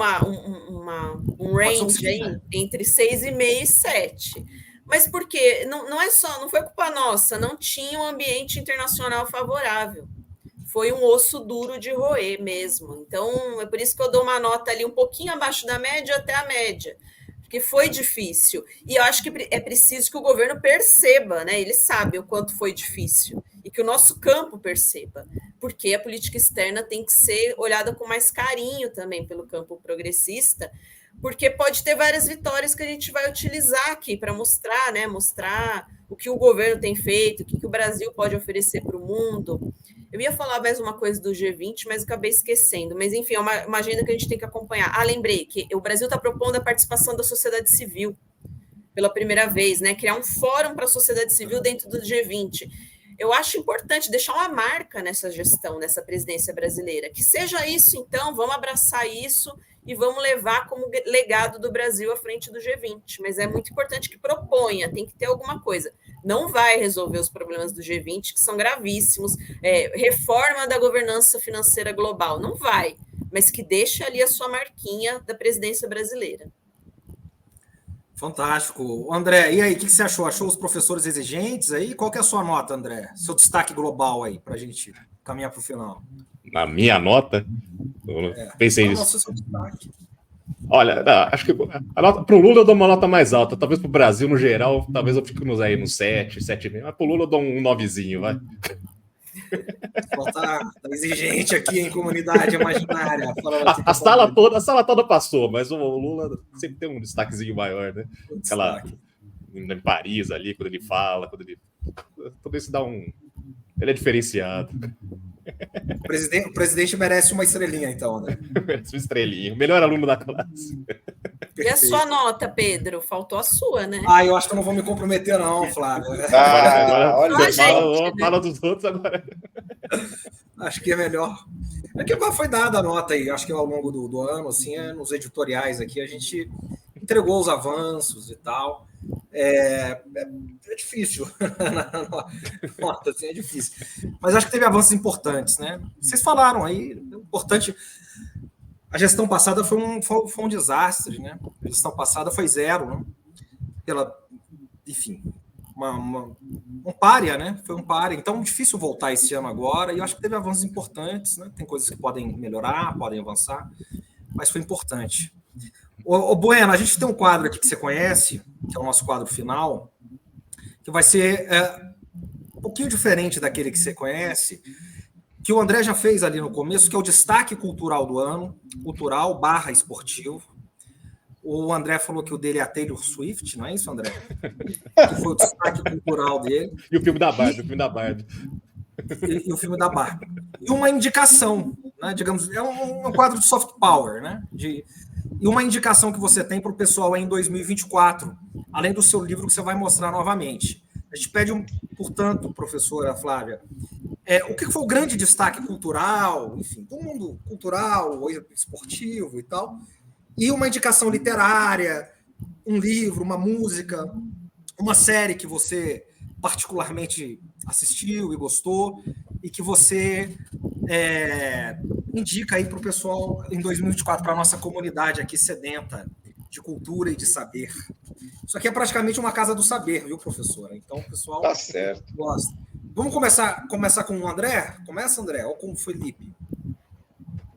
range aí entre 6,5 e 7. Mas por quê? Não foi culpa nossa, não tinha um ambiente internacional favorável. Foi um osso duro de roer mesmo. Então, é por isso que eu dou uma nota ali um pouquinho abaixo da média até a média, porque foi difícil. E eu acho que é preciso que o governo perceba, né? Ele sabe o quanto foi difícil, e que o nosso campo perceba, porque a política externa tem que ser olhada com mais carinho também pelo campo progressista, porque pode ter várias vitórias que a gente vai utilizar aqui para mostrar, né? Mostrar o que o governo tem feito, o que o Brasil pode oferecer para o mundo. Eu ia falar mais uma coisa do G20, mas acabei esquecendo. Mas, enfim, é uma agenda que a gente tem que acompanhar. Lembrei que o Brasil está propondo a participação da sociedade civil pela primeira vez, né? Criar um fórum para a sociedade civil dentro do G20. Eu acho importante deixar uma marca nessa gestão, nessa presidência brasileira. Que seja isso, então, vamos abraçar isso e vamos levar como legado do Brasil à frente do G20. Mas é muito importante que proponha, tem que ter alguma coisa. Não vai resolver os problemas do G20, que são gravíssimos, reforma da governança financeira global, não vai, mas que deixe ali a sua marquinha da presidência brasileira. Fantástico. André, e aí, o que você achou? Achou os professores exigentes aí? Qual que é a sua nota, André? Seu destaque global aí, para a gente caminhar para o final. Na minha nota? Pensei nisso. Nossa, seu destaque. Olha, acho que para o Lula eu dou uma nota mais alta. Talvez para o Brasil, no geral, talvez eu fique aí no 7, 7,5. Mas para o Lula eu dou um 9zinho, vai. Tá exigente aqui em comunidade imaginária. A sala toda passou, mas o Lula sempre tem um destaquezinho maior, né? Aquela em Paris ali, quando ele fala, tudo isso dá um... Ele é diferenciado. O presidente merece uma estrelinha, então, né? Merece uma estrelinha. O melhor aluno da classe. E a sua nota, Pedro? Faltou a sua, né? Eu acho que eu não vou me comprometer, não, Flávio. Agora fala dos outros agora. Acho que é melhor. É que foi dada a nota aí. Acho que ao longo do ano, assim, nos editoriais aqui, a gente entregou os avanços e tal. É difícil. Nota, assim, é difícil. Mas acho que teve avanços importantes, né? Vocês falaram aí, importante. A gestão passada foi um desastre, né? A gestão passada foi 0, né? Enfim, um pária, né? Foi um pária. Então, difícil voltar esse ano agora. E eu acho que teve avanços importantes, né? Tem coisas que podem melhorar, podem avançar, mas foi importante. Ô Bueno, a gente tem um quadro aqui que você conhece, que é o nosso quadro final, que vai ser um pouquinho diferente daquele que você conhece, que o André já fez ali no começo, que é o destaque cultural do ano, cultural / esportivo. O André falou que o dele é a Taylor Swift, não é isso, André? Que foi o destaque cultural dele. E o filme da Barbie, E o filme da Barbie. E uma indicação, né? Digamos, é um quadro de soft power, né? E uma indicação que você tem para o pessoal aí em 2024, além do seu livro que você vai mostrar novamente. A gente pede, portanto, professora Flávia, o que foi o grande destaque cultural, enfim, do mundo cultural, esportivo e tal, e uma indicação literária, um livro, uma música, uma série que você particularmente assistiu e gostou, e que você indica aí para o pessoal em 2024, para a nossa comunidade aqui sedenta de cultura e de saber. Isso aqui é praticamente uma casa do saber, viu, professora? Então, o pessoal tá certo. Gosta. Vamos começar com o André? Começa, André, ou com o Felipe?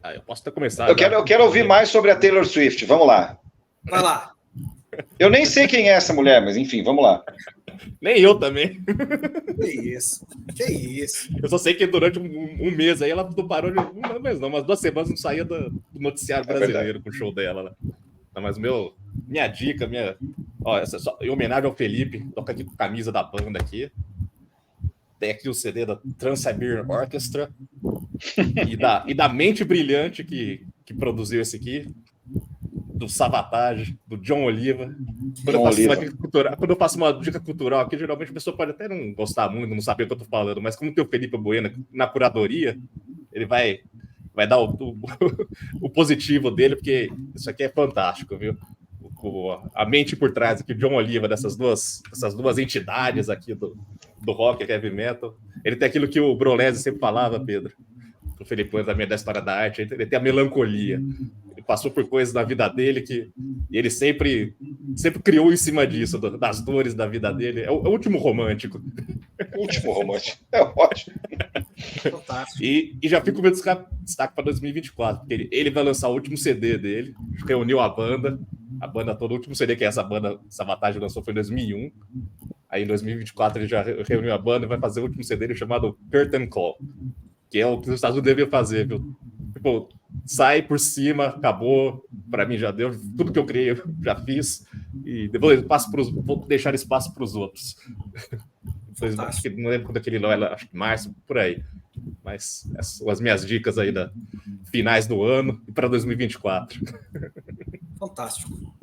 Eu posso até começar. Eu quero ouvir mais sobre a Taylor Swift. Vamos lá. Vai lá. Eu nem sei quem é essa mulher, mas enfim, vamos lá. Nem eu também. Que isso. Eu só sei que durante um mês aí ela não parou de... Um mês não, umas 2 semanas não saía do noticiário brasileiro com o show dela. Não, mas minha dica, essa só, em homenagem ao Felipe, toca aqui com a camisa da banda aqui. Tem aqui o CD da Trans-Siberian Orchestra e da mente brilhante que produziu esse aqui, do Savatage, do John Oliva. Quando eu faço uma dica cultural aqui, geralmente a pessoa pode até não gostar muito, não saber o que eu tô falando, mas como tem o Felipe Bueno na curadoria, ele vai dar o positivo dele, porque isso aqui é fantástico, viu? A mente por trás aqui, o John Oliva, dessas duas entidades aqui do rock e heavy metal. Ele tem aquilo que o Brolese sempre falava, Pedro, o Felipe Bueno também da história da arte, ele tem a melancolia. Ele passou por coisas na vida dele que ele sempre criou em cima disso, das dores da vida dele. É o último romântico. É ótimo. Fantástico. E já fica o meu destaque para 2024, porque ele vai lançar o último CD dele, reuniu a banda toda, o último CD que essa Savatage lançou foi em 2001. Aí em 2024 ele já reuniu a banda e vai fazer o último CD dele chamado Curtain Call, que é o que os Estados Unidos deviam fazer, viu? Tipo, sai por cima, acabou, para mim já deu, tudo que eu criei eu já fiz, e depois vou deixar espaço para os outros. Acho que não lembro quando aquele acho que março, por aí. Mas essas são as minhas dicas aí da finais do ano e para 2024. Fantástico.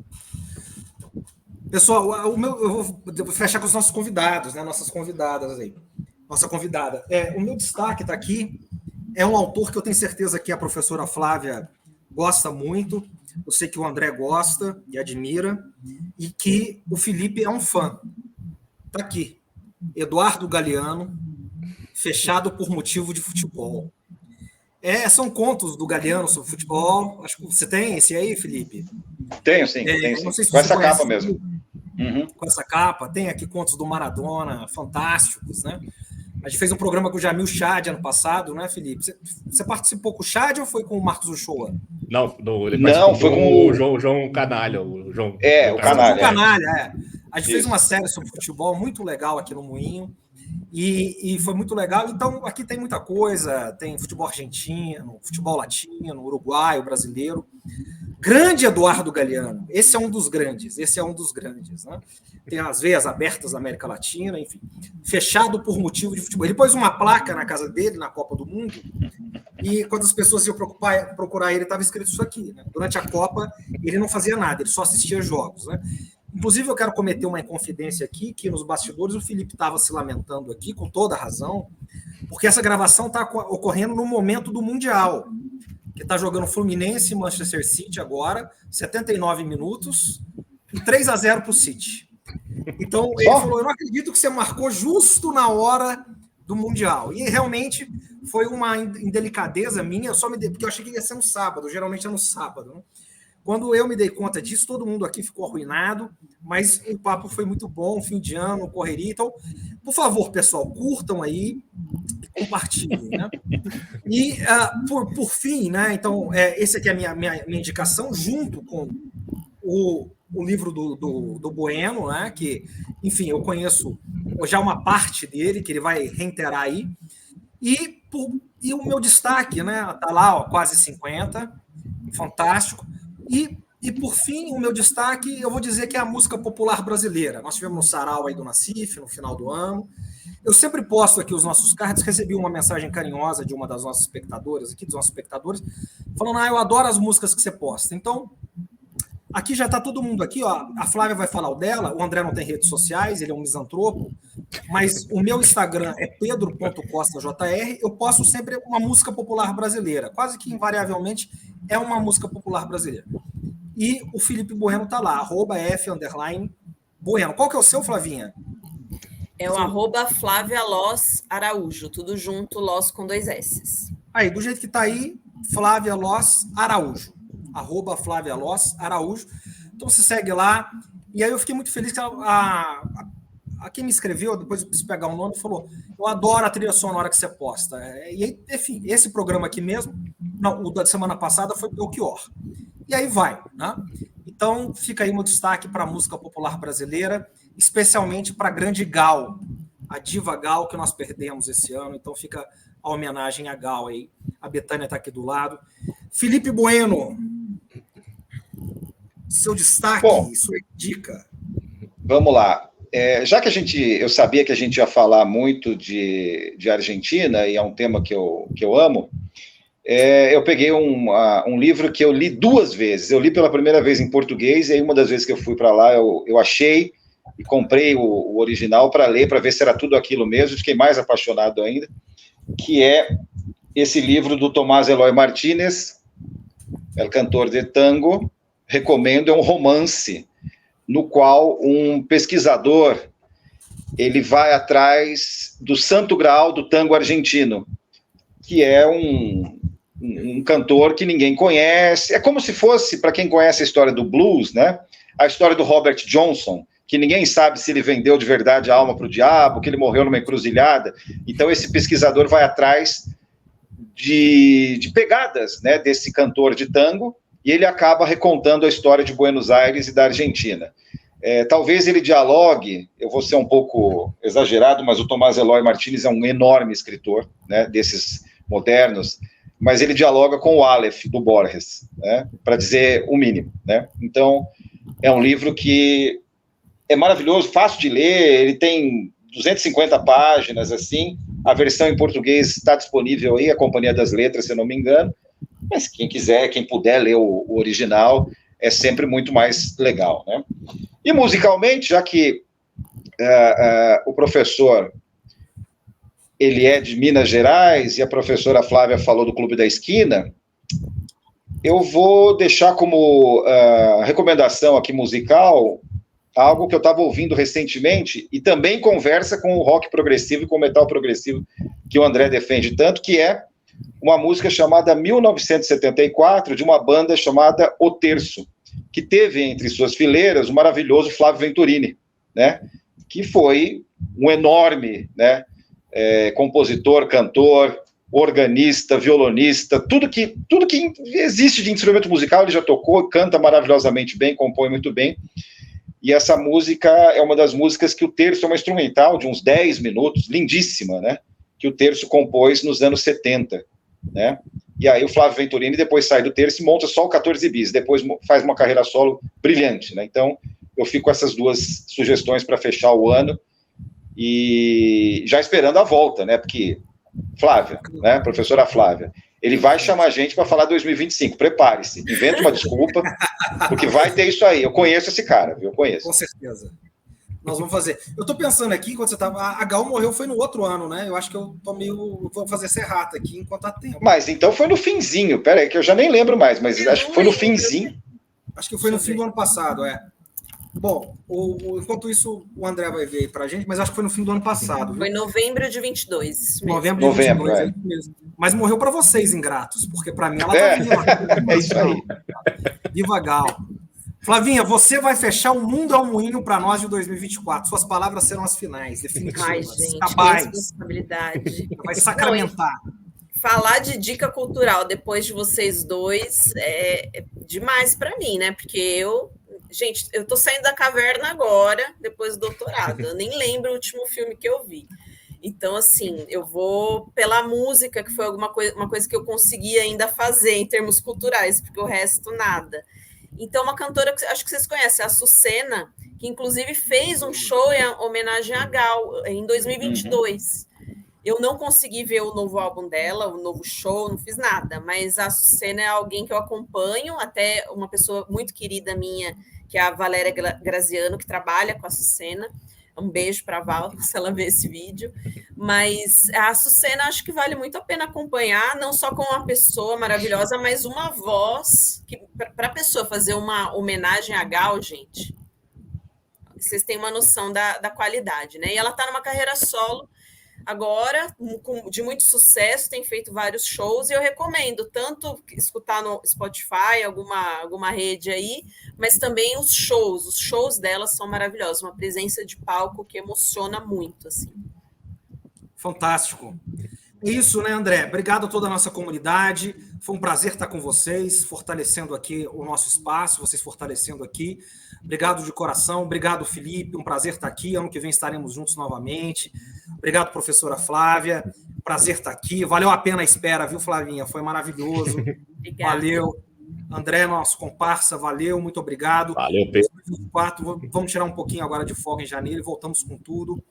Pessoal, eu vou fechar com os nossos convidados, né? Nossas convidadas aí. Nossa convidada. O meu destaque está aqui. É um autor que eu tenho certeza que a professora Flávia gosta muito. eu sei que o André gosta e admira, e que o Felipe é um fã. Está aqui, Eduardo Galeano, Fechado por Motivo de Futebol. São contos do Galeano sobre futebol. Acho que você tem esse aí, Felipe? Tenho, sim. Tenho, sim. Não sei se com essa capa mesmo. Com essa capa. Tem aqui contos do Maradona, fantásticos, né? A gente fez um programa com o Jamil Chad ano passado, né, Felipe? Você participou com o Chad ou foi com o Marcos Uchoa? Não, foi com o João Canalha. O Canalha. Canalha. A gente fez uma série sobre futebol muito legal aqui no Moinho. E foi muito legal. Então, aqui tem muita coisa. Tem futebol argentino, futebol latino, uruguaio, brasileiro. Grande Eduardo Galeano. Esse é um dos grandes. Né? Tem as veias abertas da América Latina, enfim. Fechado por motivo de futebol. Ele pôs uma placa na casa dele, na Copa do Mundo, e quando as pessoas iam procurar ele, estava escrito isso aqui. Né? Durante a Copa, ele não fazia nada, ele só assistia jogos. Né? Inclusive, eu quero cometer uma inconfidência aqui, que nos bastidores o Felipe estava se lamentando aqui, com toda razão, porque essa gravação está ocorrendo no momento do Mundial, que está jogando Fluminense e Manchester City agora, 79 minutos, e 3-0 para o City. Então, ele falou, eu não acredito que você marcou justo na hora do Mundial. E realmente foi uma indelicadeza minha, porque eu achei que ia ser no sábado, geralmente é no sábado, né? Quando eu me dei conta disso, todo mundo aqui ficou arruinado, mas o papo foi muito bom, fim de ano, correria. Então, por favor, pessoal, curtam aí e compartilhem, né? E, por fim, né? Então, esse aqui é a minha indicação, junto com o livro do Bueno, né? Que, enfim, eu conheço já uma parte dele, que ele vai reiterar aí. E o meu destaque, né? Tá lá, ó, quase 50, fantástico. E, por fim, o meu destaque, eu vou dizer que é a música popular brasileira. Nós tivemos no Sarau aí do Nacife, no final do ano. Eu sempre posto aqui os nossos cards, recebi uma mensagem carinhosa de uma das nossas espectadoras, aqui dos nossos espectadores, falando, eu adoro as músicas que você posta. Então, aqui já está todo mundo aqui, ó. A Flávia vai falar o dela, o André não tem redes sociais, ele é um misantropo, mas o meu Instagram é pedro.costajr, eu posto sempre uma música popular brasileira, quase que invariavelmente é uma música popular brasileira. E o Felipe Bueno está lá, @F_Bueno. Qual que é o seu, Flavinha? É o @Flávia Loz Araújo, tudo junto, Loz com 2 S. Aí, do jeito que está aí, Flávia Loz Araújo. @Flávia Loz Araújo. Então, você segue lá. E aí eu fiquei muito feliz que a quem me escreveu, depois eu preciso pegar o nome, falou, eu adoro a trilha sonora que você posta. E, enfim, esse programa aqui mesmo, não, o da semana passada foi Belchior. E aí vai, né? Então, fica aí meu destaque para a música popular brasileira, especialmente para a grande Gal, a diva Gal que nós perdemos esse ano. Então, fica a homenagem a Gal aí. A Betânia está aqui do lado. Felipe Bueno, seu destaque, sua dica. Vamos lá. Já que eu sabia que a gente ia falar muito de Argentina, e é um tema que eu amo, eu peguei um livro que eu li 2 vezes. Eu li pela primeira vez em português, e aí uma das vezes que eu fui para lá, eu achei e comprei o original para ler, para ver se era tudo aquilo mesmo. Fiquei mais apaixonado ainda, que é esse livro do Tomás Eloy Martínez, El Cantor de Tango. Recomendo, é um romance no qual um pesquisador ele vai atrás do santo graal do tango argentino, que é um cantor que ninguém conhece. É como se fosse, para quem conhece a história do blues, né? A história do Robert Johnson, que ninguém sabe se ele vendeu de verdade a alma para o diabo, que ele morreu numa encruzilhada. Então, esse pesquisador vai atrás de pegadas, né, desse cantor de tango, e ele acaba recontando a história de Buenos Aires e da Argentina. Talvez ele dialogue, eu vou ser um pouco exagerado, mas o Tomás Eloy Martínez é um enorme escritor, né, desses modernos, mas ele dialoga com o Aleph, do Borges, né, para dizer o mínimo. Né? Então, é um livro que é maravilhoso, fácil de ler, ele tem 250 páginas, assim, a versão em português está disponível aí, a Companhia das Letras, se eu não me engano, mas quem quiser, quem puder ler o original, é sempre muito mais legal, né? E musicalmente, já que o professor, ele é de Minas Gerais, e a professora Flávia falou do Clube da Esquina, eu vou deixar como recomendação aqui musical algo que eu estava ouvindo recentemente e também conversa com o rock progressivo e com o metal progressivo que o André defende tanto, que é uma música chamada 1974, de uma banda chamada O Terço, que teve entre suas fileiras o maravilhoso Flávio Venturini, né? Que foi um enorme, né, compositor, cantor, organista, violonista, tudo que existe de instrumento musical ele já tocou, canta maravilhosamente bem, compõe muito bem. E essa música é uma das músicas que o Terço é uma instrumental de uns 10 minutos, lindíssima, né? Que o Terço compôs nos anos 70, né? E aí o Flávio Venturini depois sai do Terço e monta só o 14 Bis, depois faz uma carreira solo brilhante, né? Então, eu fico com essas duas sugestões para fechar o ano e já esperando a volta, né? Porque Flávia, né? Professora Flávia, ele vai chamar a gente para falar 2025. Prepare-se, invente uma desculpa, porque vai ter isso aí. Eu conheço esse cara, viu? Eu conheço. Com certeza. Nós vamos fazer. Eu tô pensando aqui, enquanto você tava. A Gal morreu foi no outro ano, né? Eu acho que eu tô meio. Vou fazer serrata aqui enquanto há tempo. Mas então foi no finzinho. Pera aí, que eu já nem lembro mais, mas acho que foi no finzinho. Acho que foi no fim do ano passado, é. Bom, enquanto isso, o André vai ver aí pra gente, mas acho que foi no fim do ano passado. Viu? Foi novembro de 22. Novembro de 22, é mesmo. Mas morreu para vocês, ingratos, porque para mim ela tá viva. É isso aí. Viva Gal. Flavinha, você vai fechar o mundo ao moinho para nós de 2024. Suas palavras serão as finais, definitivas. Ai, gente, cabais. responsabilidade. Vai sacramentar. Falar de dica cultural depois de vocês dois é demais para mim, né? Porque gente, eu tô saindo da caverna agora, depois do doutorado. Eu nem lembro o último filme que eu vi. Então, assim, eu vou pela música, que foi uma coisa que eu consegui ainda fazer em termos culturais, porque o resto nada. Então, uma cantora que acho que vocês conhecem, a Açucena, que inclusive fez um show em homenagem a Gal em 2022. Eu não consegui ver o novo álbum dela, o novo show, não fiz nada, mas a Açucena é alguém que eu acompanho, até uma pessoa muito querida minha, que é a Valéria Graziano, que trabalha com a Açucena. Um beijo para a Val, se ela ver esse vídeo. Mas a Açucena acho que vale muito a pena acompanhar, não só com uma pessoa maravilhosa, mas uma voz, que para a pessoa fazer uma homenagem a Gal, gente, vocês têm uma noção da qualidade, né? E ela está numa carreira solo agora, de muito sucesso, tem feito vários shows, e eu recomendo tanto escutar no Spotify, alguma rede aí, mas também os shows dela são maravilhosos, uma presença de palco que emociona muito, assim. Fantástico. É isso, né, André? Obrigado a toda a nossa comunidade, foi um prazer estar com vocês, fortalecendo aqui o nosso espaço, vocês fortalecendo aqui. Obrigado de coração, obrigado, Felipe, um prazer estar aqui, ano que vem estaremos juntos novamente. Obrigado, professora Flávia, prazer estar aqui, valeu a pena a espera, viu, Flavinha? Foi maravilhoso. Obrigada. Valeu. André, nosso comparsa, valeu, muito obrigado. Valeu, Pedro. 2024, vamos tirar um pouquinho agora de folga em janeiro e voltamos com tudo,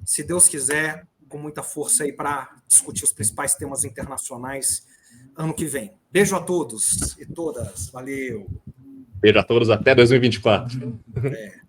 se Deus quiser, com muita força aí para discutir os principais temas internacionais ano que vem. Beijo a todos e todas, valeu. Beijo a todos, até 2024. É.